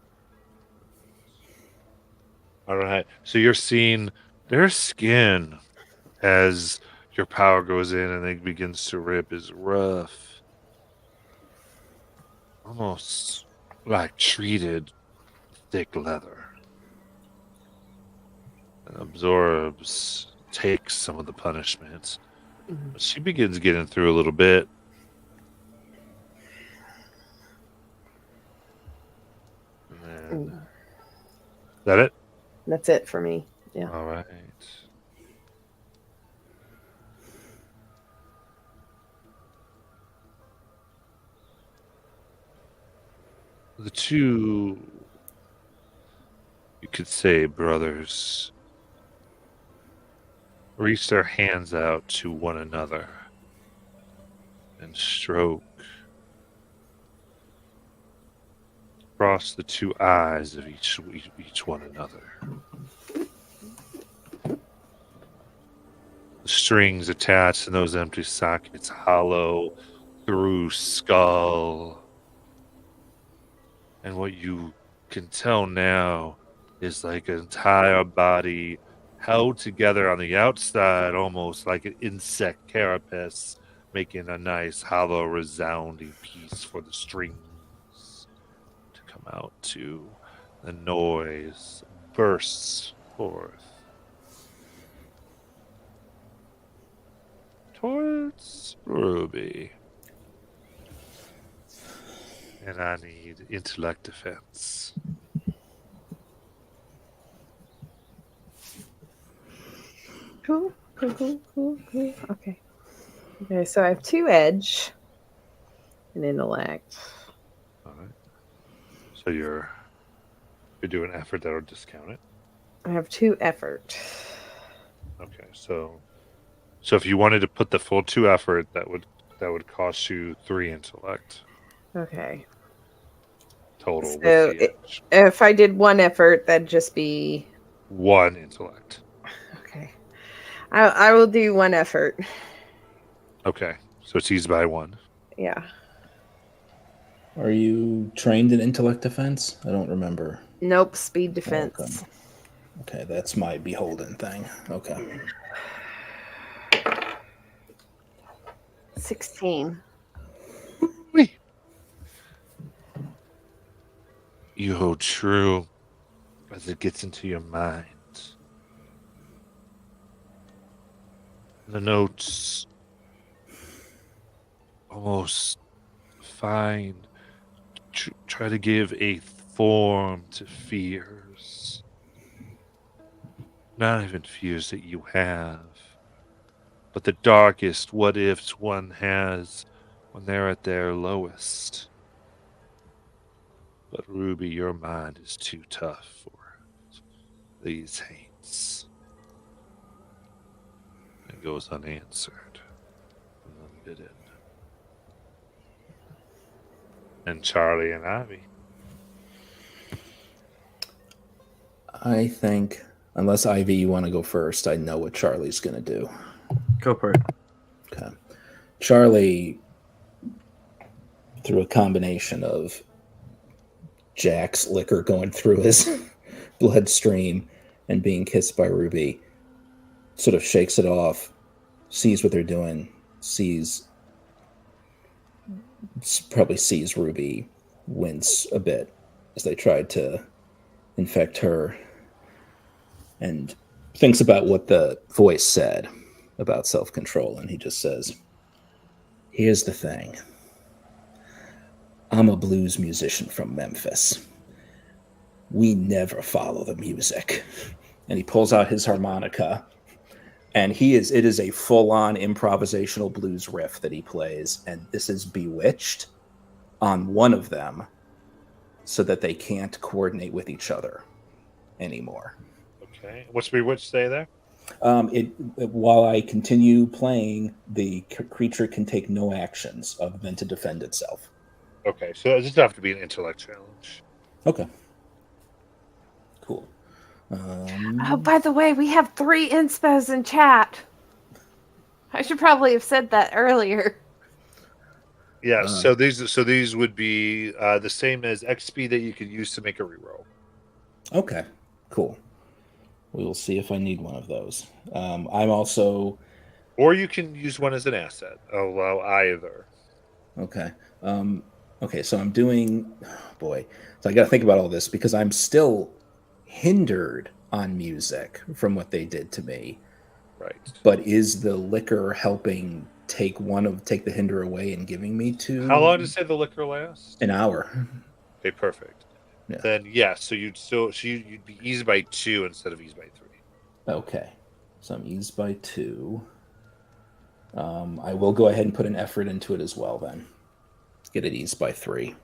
[SPEAKER 1] All right. So you're seeing their skin as your power goes in and it begins to rip is rough, almost like treated thick leather. And absorbs, takes some of the punishment. But she begins getting through a little bit. And then, is that it?
[SPEAKER 2] That's it for me. Yeah.
[SPEAKER 1] All right. The two, you could say, brothers reach their hands out to one another and stroke across the two eyes of each one another. The strings attached in those empty sockets hollow through skull. And what you can tell now is like an entire body held together on the outside, almost like an insect carapace, making a nice hollow resounding piece for the strings to come out to. The noise bursts forth towards Ruby. And I need intellect defense.
[SPEAKER 2] Cool. Okay. Okay, so I have 2 edge and intellect.
[SPEAKER 1] All right. So you're doing effort that'll discount it.
[SPEAKER 2] I have 2 effort.
[SPEAKER 1] Okay. So if you wanted to put the full 2 effort, that would cost you 3 intellect
[SPEAKER 2] Okay.
[SPEAKER 1] total.
[SPEAKER 2] So
[SPEAKER 1] with the edge.
[SPEAKER 2] if I did 1 effort, that'd just be
[SPEAKER 1] 1 intellect.
[SPEAKER 2] okay. I will do 1 effort.
[SPEAKER 1] Okay. So it's eased by 1.
[SPEAKER 2] Yeah.
[SPEAKER 4] Are you trained in intellect defense? I don't remember.
[SPEAKER 2] Nope. Speed defense.
[SPEAKER 4] Okay, that's my beholden thing. Okay.
[SPEAKER 2] 16.
[SPEAKER 1] You hold true as it gets into your mind. The notes almost fine. Try to give a form to fears. Not even fears that you have, but the darkest what ifs one has when they're at their lowest. But Ruby, your mind is too tough for these hates. It goes unanswered and unbidden. And Charlie and Ivy.
[SPEAKER 4] I think, unless Ivy, you want to go first, I know what Charlie's going to do.
[SPEAKER 3] Go for it.
[SPEAKER 4] Okay. Charlie, through a combination of Jack's liquor going through his bloodstream and being kissed by Ruby, sort of shakes it off, sees what they're doing, probably sees Ruby wince a bit as they tried to infect her, and thinks about what the voice said about self-control, and he just says, "Here's the thing. I'm a blues musician from Memphis. We never follow the music." And he pulls out his harmonica, and it is a full-on improvisational blues riff that he plays, and this is bewitched on one of them so that they can't coordinate with each other anymore.
[SPEAKER 1] Okay. What's Bewitch say there?
[SPEAKER 4] While I continue playing, the creature can take no actions other than to defend itself.
[SPEAKER 1] Okay, so it doesn't have to be an intellect challenge.
[SPEAKER 4] Okay. Cool.
[SPEAKER 2] Oh, by the way, we have 3 inspos in chat. I should probably have said that earlier.
[SPEAKER 1] Yeah, so these would be the same as XP that you could use to make a reroll.
[SPEAKER 4] Okay, cool. We will see if I need one of those. I'm also...
[SPEAKER 1] Or you can use one as an asset. Allow either.
[SPEAKER 4] Okay. Okay, so I'm doing... Oh boy. So I got to think about all this because I'm still hindered on music from what they did to me.
[SPEAKER 1] Right.
[SPEAKER 4] But is the liquor helping take the hinder away and giving me to...
[SPEAKER 1] How long does say the liquor last?
[SPEAKER 4] An hour.
[SPEAKER 1] Okay, perfect.
[SPEAKER 4] Yeah.
[SPEAKER 1] Then so you'd be eased by 2 instead of eased by 3.
[SPEAKER 4] Okay. So I'm eased by 2. I will go ahead and put an effort into it as well then. Get it eased by 3.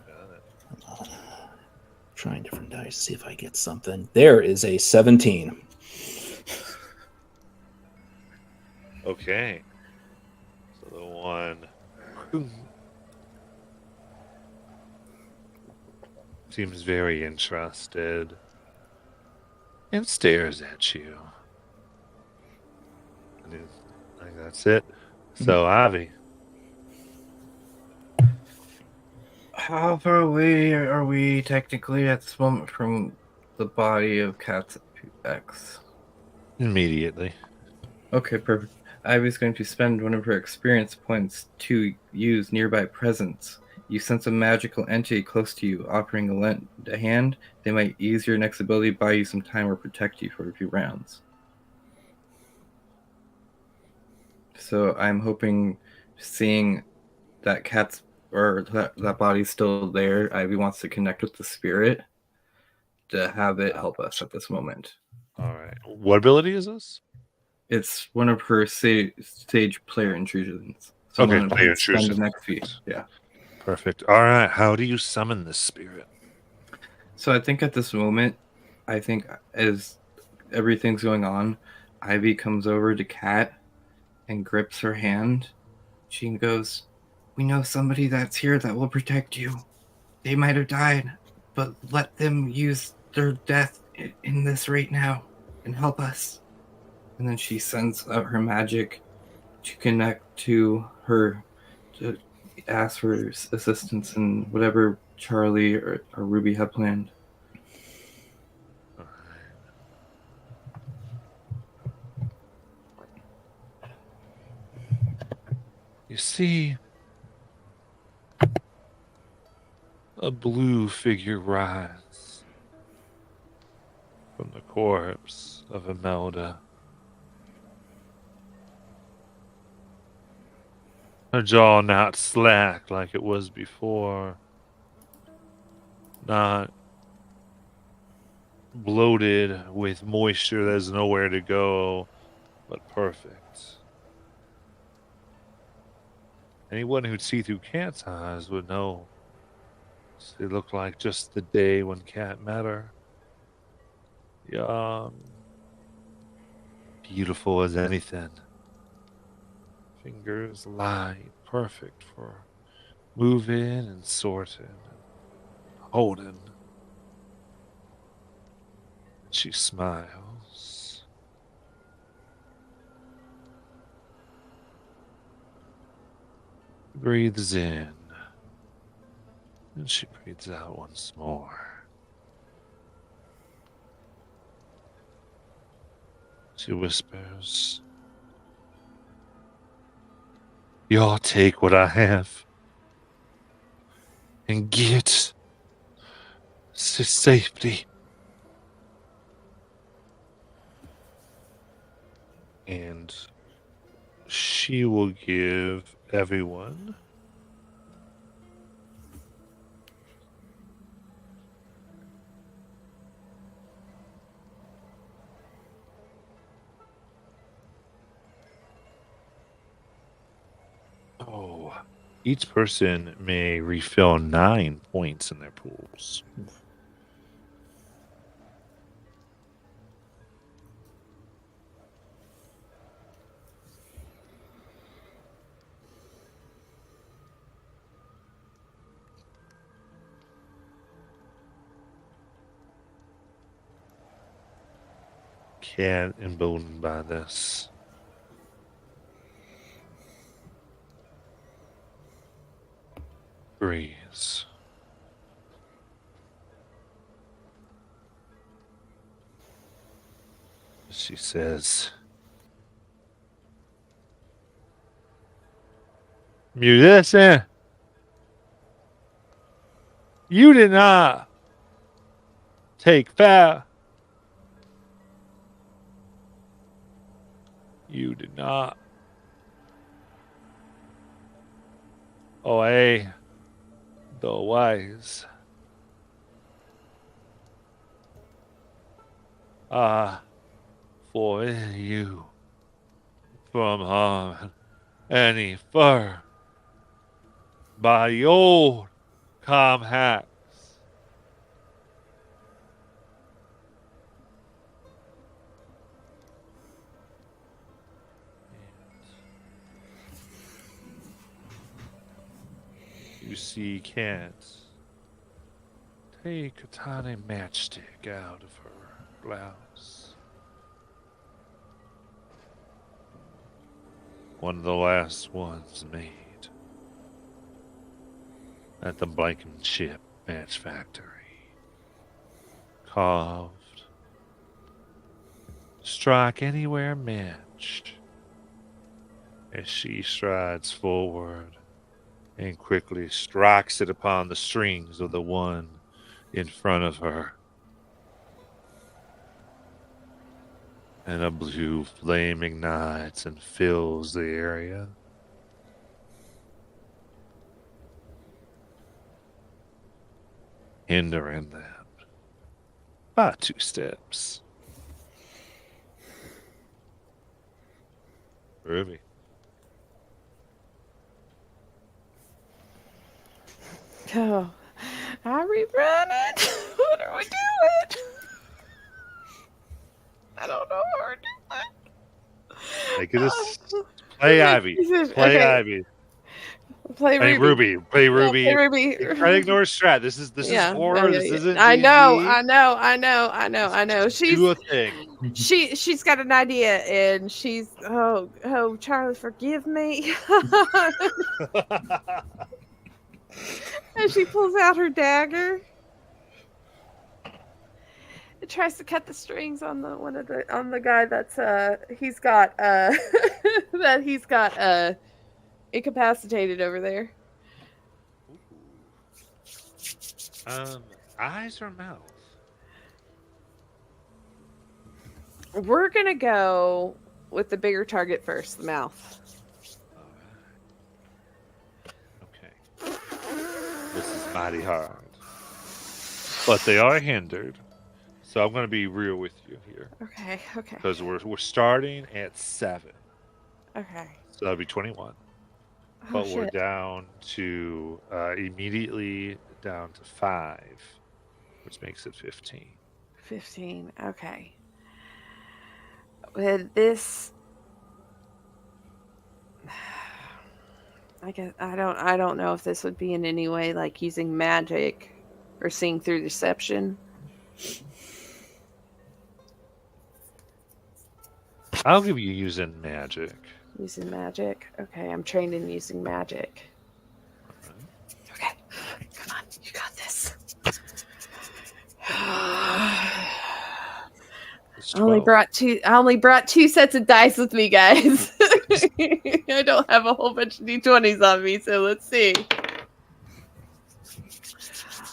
[SPEAKER 1] Got it.
[SPEAKER 4] Trying different dice, see if I get something. There is a 17.
[SPEAKER 1] Okay. So the one seems very interested and stares at you. I think that's it. So, Avi.
[SPEAKER 3] How far away are we technically at this moment from the body of Cat X?
[SPEAKER 1] Immediately.
[SPEAKER 3] Okay, perfect. Ivy's going to spend one of her experience points to use nearby presence. You sense a magical entity close to you, offering a hand. They might ease your next ability, buy you some time, or protect you for a few rounds. So I'm hoping, seeing that that body's still there, Ivy wants to connect with the spirit to have it help us at this moment.
[SPEAKER 1] All right. What ability is this?
[SPEAKER 3] It's one of her stage player intrusions.
[SPEAKER 1] Okay, player intrusion.
[SPEAKER 3] Spend the next feat. Yeah.
[SPEAKER 1] Perfect. All right. How do you summon this spirit?
[SPEAKER 3] So I think at this moment, as everything's going on, Ivy comes over to Kat and grips her hand. She goes, "We know somebody that's here that will protect you. They might have died, but let them use their death in this right now and help us." And then she sends out her magic to connect to her, to ask for assistance in whatever Charlie or Ruby had planned.
[SPEAKER 1] You see a blue figure rise from the corpse of Imelda. Her jaw not slack like it was before. Not bloated with moisture there's nowhere to go, but perfect. Anyone who'd see through Cat's eyes would know they look like just the day when Cat met her. Young, beautiful as anything. Fingers light, perfect for moving and sorting and holding. She smiles. Breathes in. And she breathes out once more. She whispers, "Y'all take what I have and get to safety." And she will give everyone each person may refill 9 points in their pools. cat emboldened by this. Breeze. She says, "You listen. You did not take fire. You did not away the ways. For you from harm any fur by the old compacts. You see cats take a tiny matchstick out of her blouse. One of the last ones made at the Blankenship match factory. Carved. Strike anywhere matched. As she strides forward and quickly strikes it upon the strings of the one in front of her. And a blue flame ignites and fills the area. Hindering them by 2 steps. Ruby.
[SPEAKER 2] Oh, are we running? What are we doing? I don't know what we're doing.
[SPEAKER 1] Make it a play Ivy. Play
[SPEAKER 2] Okay.
[SPEAKER 1] Ivy.
[SPEAKER 2] Play
[SPEAKER 1] Play
[SPEAKER 2] Ruby.
[SPEAKER 1] Ruby. Play Ruby.
[SPEAKER 2] Yeah, play Ruby.
[SPEAKER 1] Try to ignore Strat. This is horror. This isn't
[SPEAKER 2] I know,
[SPEAKER 1] D&D.
[SPEAKER 2] I know.
[SPEAKER 1] Do a thing.
[SPEAKER 2] She's got an idea, and she's oh Charlie, forgive me. And she pulls out her dagger. It tries to cut the strings on the guy that's he's got incapacitated over there.
[SPEAKER 1] Eyes or mouth?
[SPEAKER 2] We're gonna go with the bigger target first, the mouth.
[SPEAKER 1] Okay. This is mighty hard. But they are hindered. So I'm going to be real with you here.
[SPEAKER 2] Okay.
[SPEAKER 1] Because we're starting at 7.
[SPEAKER 2] Okay.
[SPEAKER 1] So that'll be 21. But we're down to immediately down to 5, which makes it 15.
[SPEAKER 2] 15. Okay. With this, I guess I don't know if this would be in any way like using magic or seeing through deception.
[SPEAKER 1] I'll give you using magic.
[SPEAKER 2] Using magic? Okay, I'm trained in using magic. Okay, come on, you got this. I only brought two sets of dice with me, guys. I don't have a whole bunch of d20s on me, so let's see.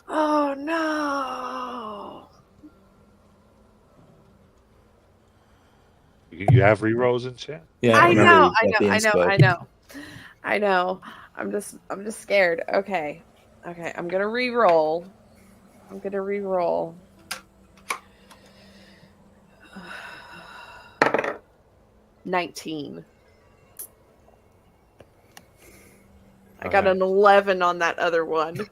[SPEAKER 2] Oh no!
[SPEAKER 1] You have rerolls in chat?
[SPEAKER 4] Yeah,
[SPEAKER 2] I know. I'm just scared. Okay. I'm gonna re-roll. 19. I got an 11 on that other one.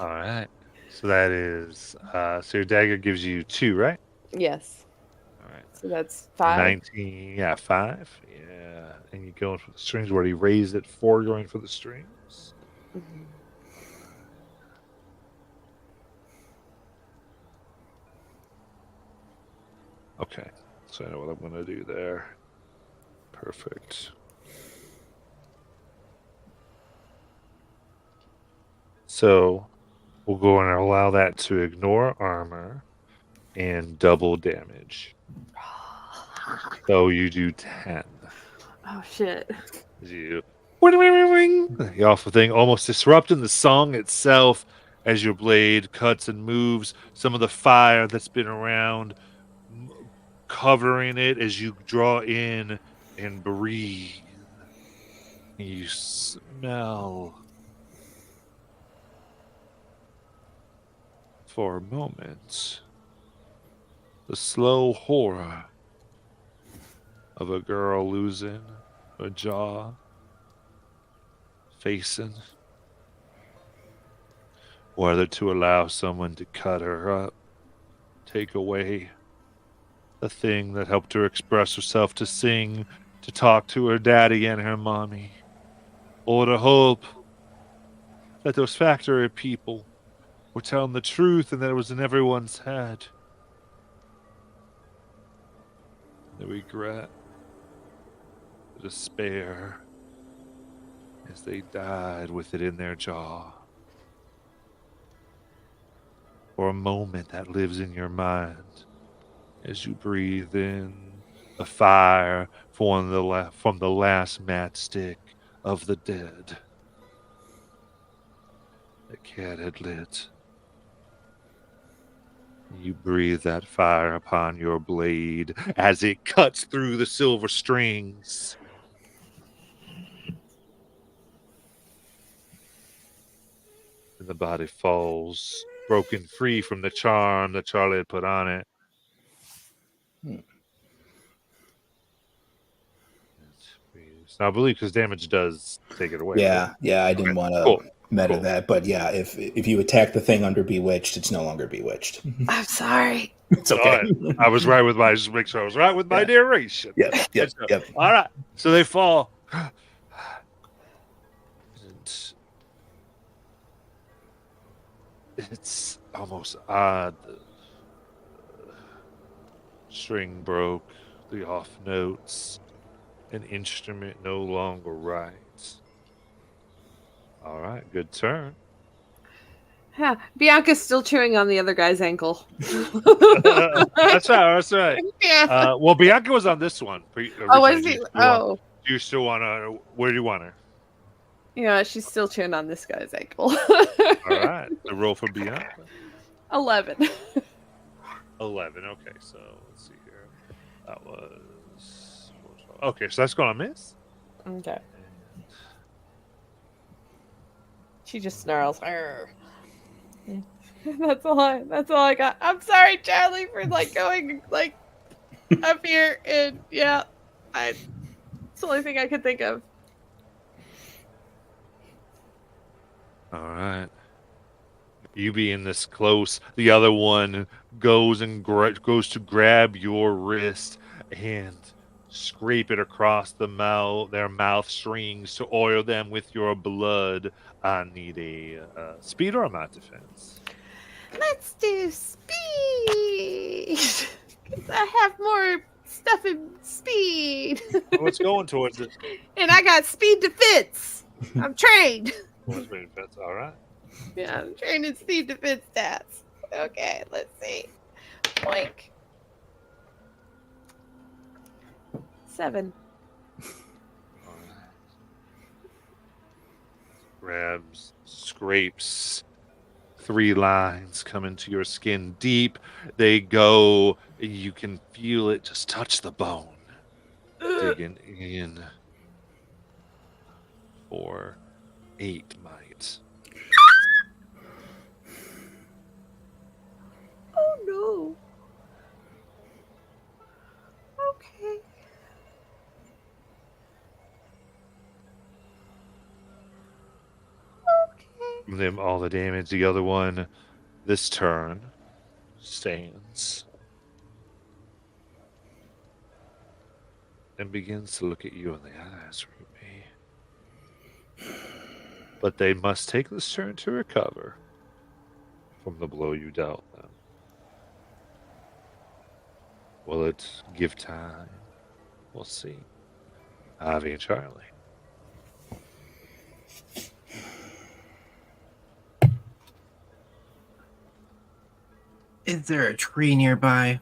[SPEAKER 1] All right. So that is so your dagger gives you 2, right?
[SPEAKER 2] Yes.
[SPEAKER 1] All right.
[SPEAKER 2] So that's 5.
[SPEAKER 1] 19, yeah, 5. Yeah. And you going for the strings. We already raised it 4 going for the strings.
[SPEAKER 2] Mm-hmm.
[SPEAKER 1] Okay, so I know what I'm going to do there. Perfect. So we'll go and allow that to ignore armor and double damage. So you do 10.
[SPEAKER 2] Oh shit.
[SPEAKER 1] You the awful thing almost disrupting the song itself as your blade cuts and moves some of the fire that's been around, covering it as you draw in and breathe. You smell for a moment the slow horror of a girl losing a jaw, facing whether to allow someone to cut her up, take away the thing that helped her express herself, to sing, to talk to her daddy and her mommy, or to hope that those factory people were telling the truth and that it was in everyone's head. The regret, the despair, as they died with it in their jaw. For a moment that lives in your mind as you breathe in the fire from the last matchstick of the dead the cat had lit. You breathe that fire upon your blade as it cuts through the silver strings. And the body falls, broken free from the charm that Charlie had put on it. Now, I believe because damage does take it away.
[SPEAKER 4] Yeah,
[SPEAKER 1] Right?
[SPEAKER 4] yeah. I didn't want to
[SPEAKER 1] Cool.
[SPEAKER 4] meta that, but yeah, if you attack the thing under Bewitched, it's no longer Bewitched.
[SPEAKER 2] I'm sorry.
[SPEAKER 4] It's okay.
[SPEAKER 1] I was right with my, just make sure I was right with my narration.
[SPEAKER 4] Yep.
[SPEAKER 1] All right. So they fall. It's almost odd. The string broke, the off notes, an instrument no longer writes. All right, good turn.
[SPEAKER 2] Yeah, Bianca's still chewing on the other guy's ankle.
[SPEAKER 1] That's right.
[SPEAKER 2] Yeah.
[SPEAKER 1] Well, Bianca was on this one.
[SPEAKER 2] Oh, was he? Oh.
[SPEAKER 1] Do you still want to? Where do you want her?
[SPEAKER 2] Yeah, she's still chewing on this guy's ankle.
[SPEAKER 1] All right, the roll for Bianca.
[SPEAKER 2] 11.
[SPEAKER 1] 11. Okay, so let's see here. That was okay. So that's gonna miss.
[SPEAKER 2] Okay. She just snarls. Arr. That's all I got. I'm sorry, Charlie, for going up here and yeah. It's the only thing I could think of.
[SPEAKER 1] All right. You being this close, the other one goes to grab your wrist and scrape it across their mouth strings to oil them with your blood. I need a speed or a mod defense.
[SPEAKER 2] Let's do speed. 'Cause I have more stuff in speed.
[SPEAKER 1] Well, it's going towards it.
[SPEAKER 2] And I got speed defense. I'm trained.
[SPEAKER 1] Speed defense. All right.
[SPEAKER 2] Yeah, I'm trained in speed defense stats. Okay, let's see. Boink. 7.
[SPEAKER 1] All right. Grabs, scrapes. 3 lines come into your skin deep. They go. You can feel it just touch the bone. Digging in for 8 might.
[SPEAKER 2] Oh no. Okay.
[SPEAKER 1] From them all the damage. The other one, this turn, stands and begins to look at you in the eyes, Ruby. But they must take this turn to recover from the blow you dealt them. Will it give time? We'll see. Ivy and Charlie.
[SPEAKER 3] Is there a tree nearby?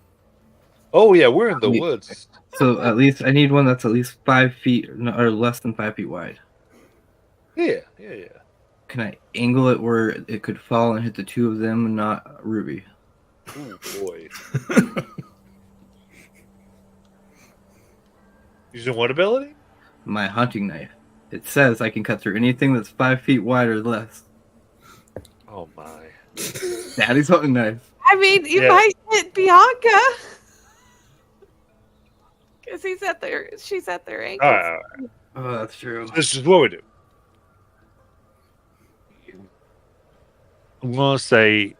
[SPEAKER 1] Oh yeah, we're in the
[SPEAKER 3] Wait.
[SPEAKER 1] woods.
[SPEAKER 3] So at least I need one that's at least 5 feet or less than 5 feet wide.
[SPEAKER 1] Yeah.
[SPEAKER 3] Can I angle it where it could fall and hit the two of them and not Ruby?
[SPEAKER 1] Oh boy. Using what ability?
[SPEAKER 3] My hunting knife. It says I can cut through anything that's 5 feet wide or less.
[SPEAKER 1] Oh my.
[SPEAKER 3] Daddy's hunting knife.
[SPEAKER 2] I mean, you
[SPEAKER 1] Yeah.
[SPEAKER 2] might hit Bianca. Because she's at their ankles.
[SPEAKER 1] All right.
[SPEAKER 3] Oh, that's true.
[SPEAKER 1] This is what we do. I'm gonna say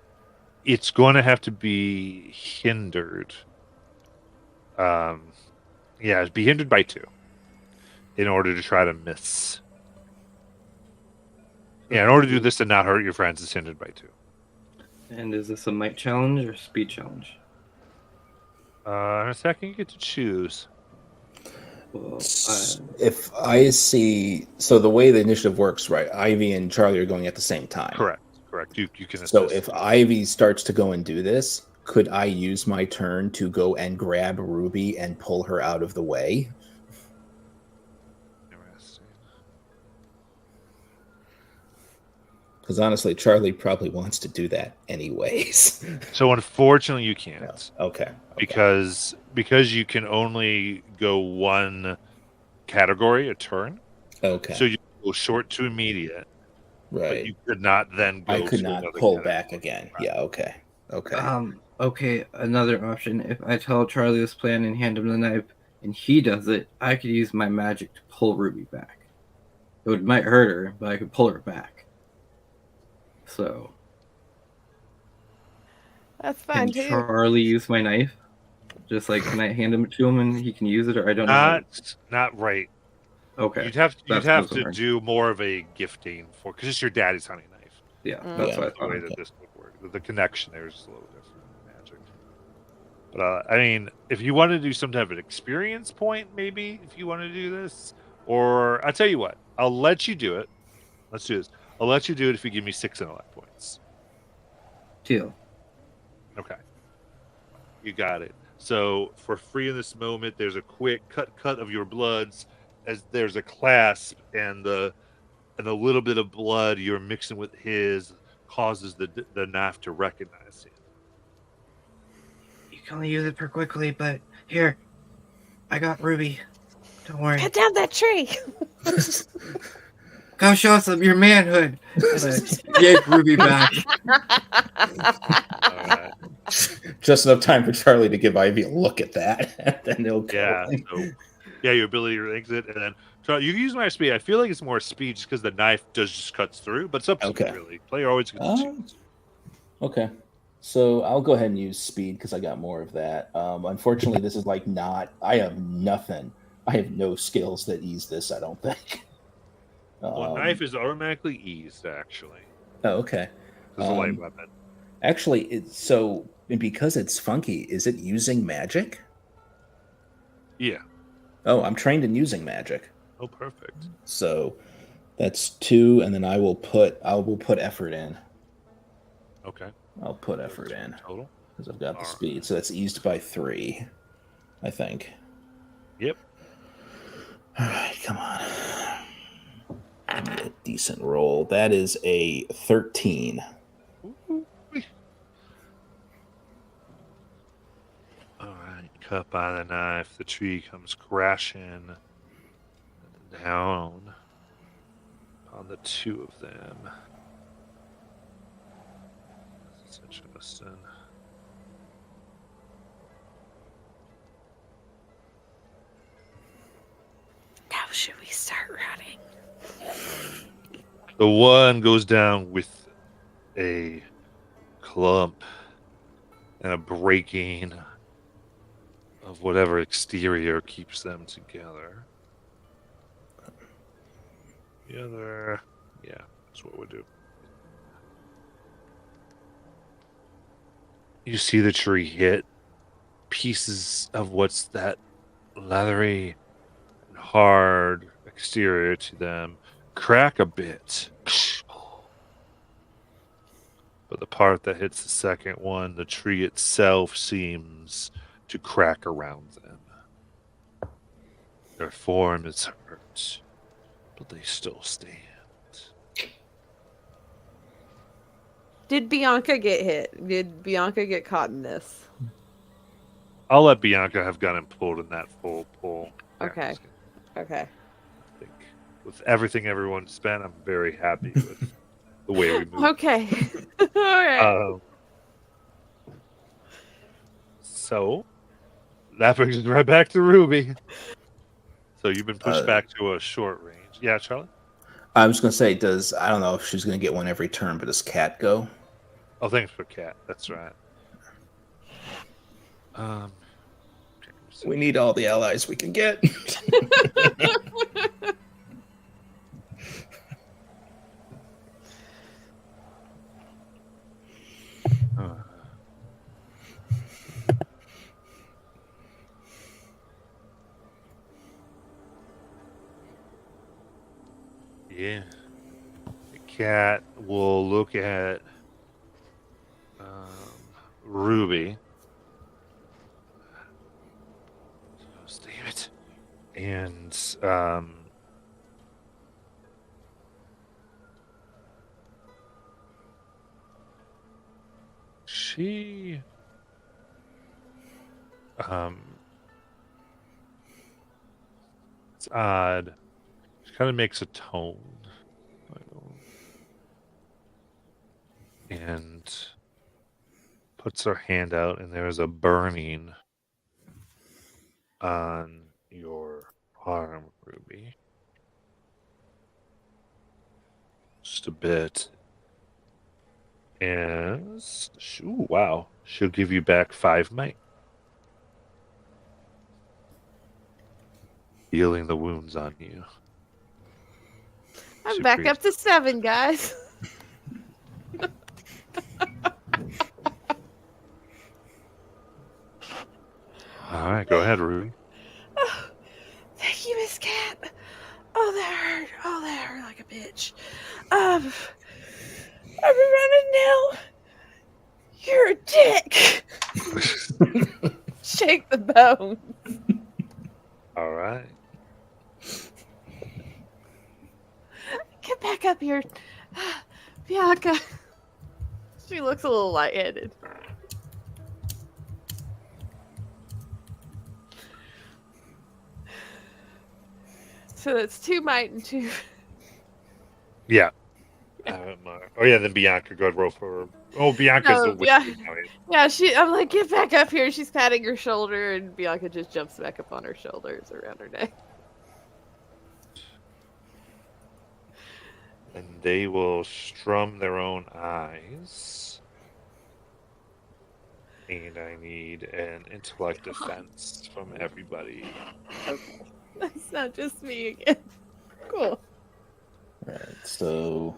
[SPEAKER 1] it's going to have to be hindered. It'd be hindered by 2 in order to try to miss. Yeah, in order to do this and not hurt your friends, it's hindered by 2.
[SPEAKER 3] And is this a might challenge or speed challenge?
[SPEAKER 1] In a second, you get to choose.
[SPEAKER 3] Well,
[SPEAKER 4] If I see, so the way the initiative works, right? Ivy and Charlie are going at the same time.
[SPEAKER 1] Correct. You can assist.
[SPEAKER 4] So if Ivy starts to go and do this, could I use my turn to go and grab Ruby and pull her out of the way?
[SPEAKER 1] Interesting.
[SPEAKER 4] Because honestly, Charlie probably wants to do that anyways.
[SPEAKER 1] So unfortunately, you can't.
[SPEAKER 4] Okay.
[SPEAKER 1] Because you can only go one category a turn.
[SPEAKER 4] Okay.
[SPEAKER 1] So you go short to immediate. But
[SPEAKER 4] Right.
[SPEAKER 1] you could not then go
[SPEAKER 4] I could
[SPEAKER 1] to
[SPEAKER 4] not
[SPEAKER 1] another
[SPEAKER 4] pull
[SPEAKER 1] category.
[SPEAKER 4] back again.
[SPEAKER 1] Right.
[SPEAKER 4] Yeah. Okay.
[SPEAKER 3] Okay, another option. If I tell Charlie this plan and hand him the knife and he does it, I could use my magic to pull Ruby back. It might hurt her, but I could pull her back. So
[SPEAKER 2] That's fine
[SPEAKER 3] can
[SPEAKER 2] too.
[SPEAKER 3] Charlie use my knife? Just like, can I hand him to him and he can use it, or I don't know?
[SPEAKER 1] Not right.
[SPEAKER 3] Okay.
[SPEAKER 1] You'd have
[SPEAKER 3] That's
[SPEAKER 1] to
[SPEAKER 3] hard.
[SPEAKER 1] do more of a gifting for because it's your daddy's hunting knife.
[SPEAKER 3] Yeah,
[SPEAKER 2] Mm.
[SPEAKER 3] that's
[SPEAKER 4] Yeah.
[SPEAKER 3] what I
[SPEAKER 1] The way
[SPEAKER 3] thought.
[SPEAKER 1] that this would work, the connection there is a little different in magic. But I mean, if you want to do some type of an experience point, maybe if you want to do this, or I'll tell you what, I'll let you do it. Let's do this. I'll let you do it if you give me 6 intellect points.
[SPEAKER 3] Deal.
[SPEAKER 1] Okay. You got it. So for free in this moment, there's a quick cut of your bloods as there's a clasp and a little bit of blood you're mixing with his causes the knife to recognize him.
[SPEAKER 3] You can only use it for quickly, but here, I got Ruby. Don't worry.
[SPEAKER 2] Cut down that tree.
[SPEAKER 3] Go show us your manhood. Yank Ruby back.
[SPEAKER 1] All right.
[SPEAKER 4] Just enough time for Charlie to give Ivy a look at that, and then they'll go.
[SPEAKER 1] Yeah. So, yeah, your ability to exit, and then you can use my speed. I feel like it's more speed just because the knife just cuts through, but it's up to
[SPEAKER 4] Okay.
[SPEAKER 1] you, really. Player always gets to choose.
[SPEAKER 4] Okay. So I'll go ahead and use speed because I got more of that. Unfortunately, this is like not. I have nothing. I have no skills that ease this. I don't think.
[SPEAKER 1] Well, knife is automatically eased, actually.
[SPEAKER 4] Oh, okay.
[SPEAKER 1] It's a light weapon.
[SPEAKER 4] Actually, because it's funky, is it using magic?
[SPEAKER 1] Yeah.
[SPEAKER 4] Oh, I'm trained in using magic.
[SPEAKER 1] Oh, perfect.
[SPEAKER 4] So that's 2, and then I will put effort in.
[SPEAKER 1] Okay.
[SPEAKER 4] I'll put effort in
[SPEAKER 1] Total.
[SPEAKER 4] because I've got the
[SPEAKER 1] All
[SPEAKER 4] speed. So that's eased by 3, I think.
[SPEAKER 1] Yep.
[SPEAKER 4] All right, come on. Give me a decent roll. That is a 13.
[SPEAKER 1] All right. Cut by the knife. The tree comes crashing down on the 2 of them. That's interesting.
[SPEAKER 2] Now should we start running?
[SPEAKER 1] The one goes down with a clump and a breaking of whatever exterior keeps them together. The other, yeah, that's what we'll do. You see the tree hit pieces of what's that leathery and hard exterior to them crack a bit. But the part that hits the second one, the tree itself seems to crack around them. Their form is hurt, but they still stand.
[SPEAKER 5] Did Bianca get hit? Did Bianca get caught in this?
[SPEAKER 1] I'll let Bianca have gotten pulled in that full pull.
[SPEAKER 5] Okay. Okay.
[SPEAKER 1] I think with everything everyone spent, I'm very happy with the way we moved.
[SPEAKER 5] Okay. All right.
[SPEAKER 1] So that brings us right back to Ruby. So you've been pushed back to a short range. Yeah, Charlie?
[SPEAKER 4] I was going to say, I don't know if she's going to get one every turn, but does Cat go?
[SPEAKER 1] Oh, thanks for Cat. That's right.
[SPEAKER 4] We need all the allies we can get.
[SPEAKER 1] Yeah. The Cat will look at Ruby. Damn it. And she it's odd. She kind of makes a tone. And puts her hand out, and there's a burning on your arm, Ruby. Just a bit. And ooh, wow, she'll give you back 5 might, healing the wounds on you.
[SPEAKER 5] I'm back up to 7, guys.
[SPEAKER 1] All right, go ahead, Ruby.
[SPEAKER 2] Oh, thank you, Miss Cat. Oh, that hurt. Oh, that hurt like a bitch. I've been running now. You're a dick. Shake the bone.
[SPEAKER 1] All right.
[SPEAKER 2] Get back up here, Bianca.
[SPEAKER 5] She looks a little lightheaded. So that's 2 might and 2.
[SPEAKER 1] Yeah. Oh yeah, then Bianca go roll for. Oh, Bianca's the witch.
[SPEAKER 5] Yeah, I'm like, get back up here. She's patting her shoulder, and Bianca just jumps back up on her shoulders around her neck.
[SPEAKER 1] And they will strum their own eyes. And I need an intellect defense from everybody.
[SPEAKER 5] Okay. That's not just me again. Cool.
[SPEAKER 4] All right, so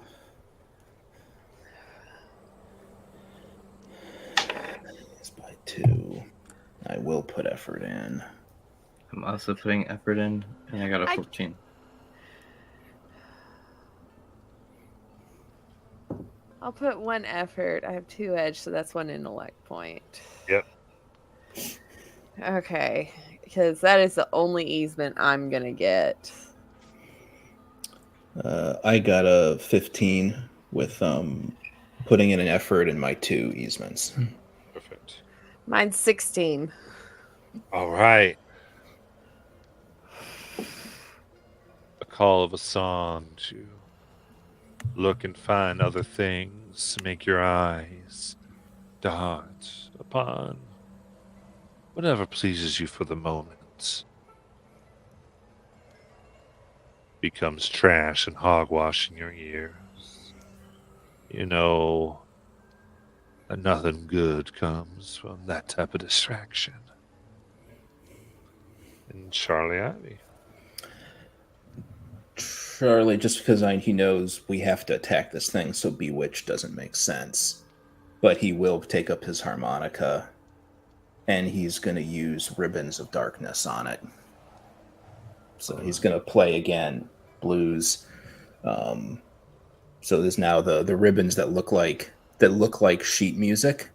[SPEAKER 4] it's by 2. I will put effort in.
[SPEAKER 3] I'm also putting effort in, and I got a 14.
[SPEAKER 5] I'll put 1 effort. I have 2 edge, so that's 1 intellect point.
[SPEAKER 1] Yep.
[SPEAKER 5] Okay, because that is the only easement I'm going to get.
[SPEAKER 4] I got a 15 with putting in an effort in my 2 easements.
[SPEAKER 1] Perfect.
[SPEAKER 5] Mine's 16.
[SPEAKER 1] All right. A call of a song to look and find other things, make your eyes dart upon whatever pleases you for the moment. Becomes trash and hogwash in your ears. You know that nothing good comes from that type of distraction. And Charlie Ivy.
[SPEAKER 4] Charlie, just because he knows we have to attack this thing, so Bewitch doesn't make sense. But he will take up his harmonica and he's going to use Ribbons of Darkness on it. So he's going to play again blues. So there's now the ribbons that look like sheet music.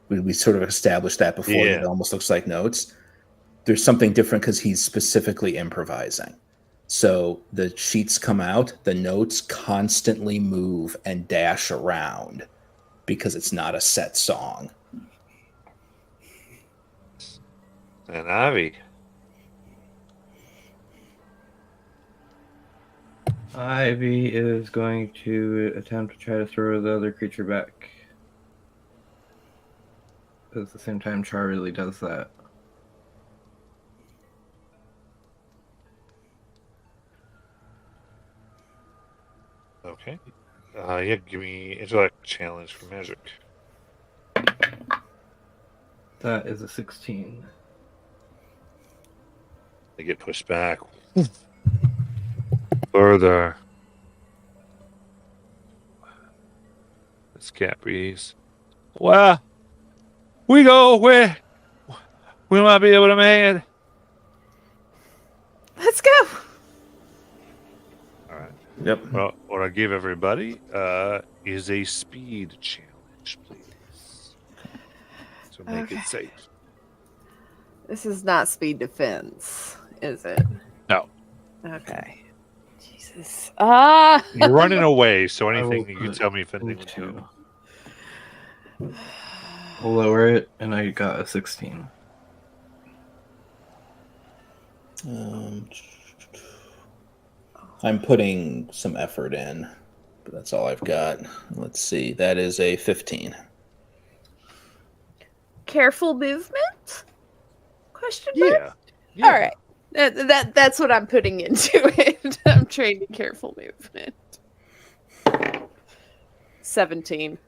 [SPEAKER 4] We sort of established that before.
[SPEAKER 1] Yeah.
[SPEAKER 4] That it almost looks like notes. There's something different because he's specifically improvising. So the sheets come out, the notes constantly move and dash around because it's not a set song.
[SPEAKER 1] And Ivy.
[SPEAKER 3] Ivy is going to attempt to try to throw the other creature back. At the same time, Charlie does that.
[SPEAKER 1] Okay. Yeah, give me intellect challenge for magic.
[SPEAKER 3] That is a 16.
[SPEAKER 1] They get pushed back further. This cat breathes. Well, we go where we might be able to make it.
[SPEAKER 5] Let's go.
[SPEAKER 1] All right.
[SPEAKER 4] Yep.
[SPEAKER 1] Well, what I give everybody is a speed challenge, please. So make
[SPEAKER 5] Okay.
[SPEAKER 1] it safe.
[SPEAKER 5] This is not speed defense, is it?
[SPEAKER 1] No.
[SPEAKER 5] Okay. Jesus.
[SPEAKER 1] You're running away, so
[SPEAKER 3] I will
[SPEAKER 1] anything you can
[SPEAKER 3] put
[SPEAKER 1] tell me if anything would
[SPEAKER 3] into-
[SPEAKER 1] do.
[SPEAKER 3] We'll lower it, and I got a 16.
[SPEAKER 4] I'm putting some effort in, but that's all I've got. Let's see. That is a 15.
[SPEAKER 5] Careful movement? Question mark?
[SPEAKER 1] Yeah.
[SPEAKER 5] All right. That's what I'm putting into it. I'm training careful movement. 17.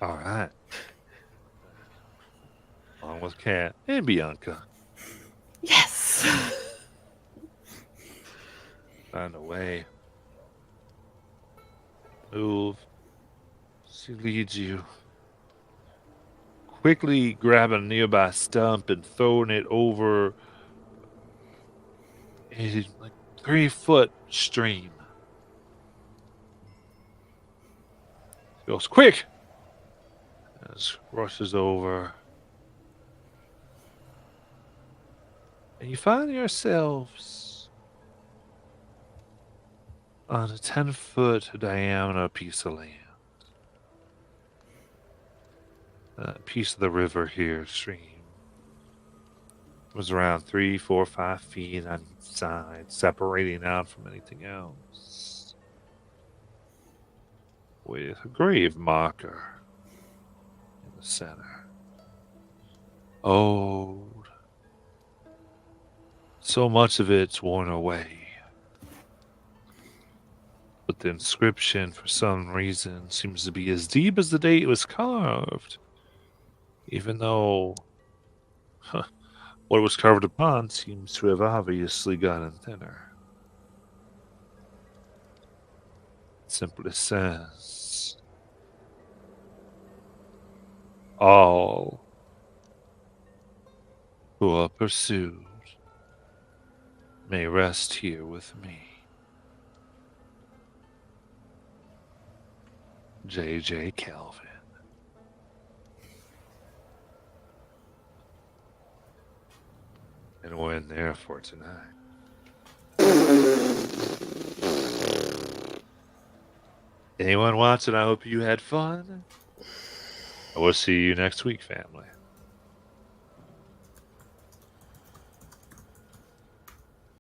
[SPEAKER 1] All right. Along with Kat and Bianca.
[SPEAKER 5] Yes.
[SPEAKER 1] Find a way. Move. She leads you. Quickly grabbing a nearby stump and throwing it over a 3-foot stream. She goes, quick! As rushes over. And you find yourselves on a 10-foot diameter piece of land. A piece of the river here, stream. It was around 3, 4, 5 feet on each side, separating out from anything else. With a grave marker in the center. Old. So much of it's worn away. But the inscription, for some reason, seems to be as deep as the day it was carved. Even though what was carved upon seems to have obviously gotten thinner. It simply says, all who are pursued may rest here with me. J.J. Calvin. And we're in there for tonight. Anyone watching, I hope you had fun. I will see you next week, family.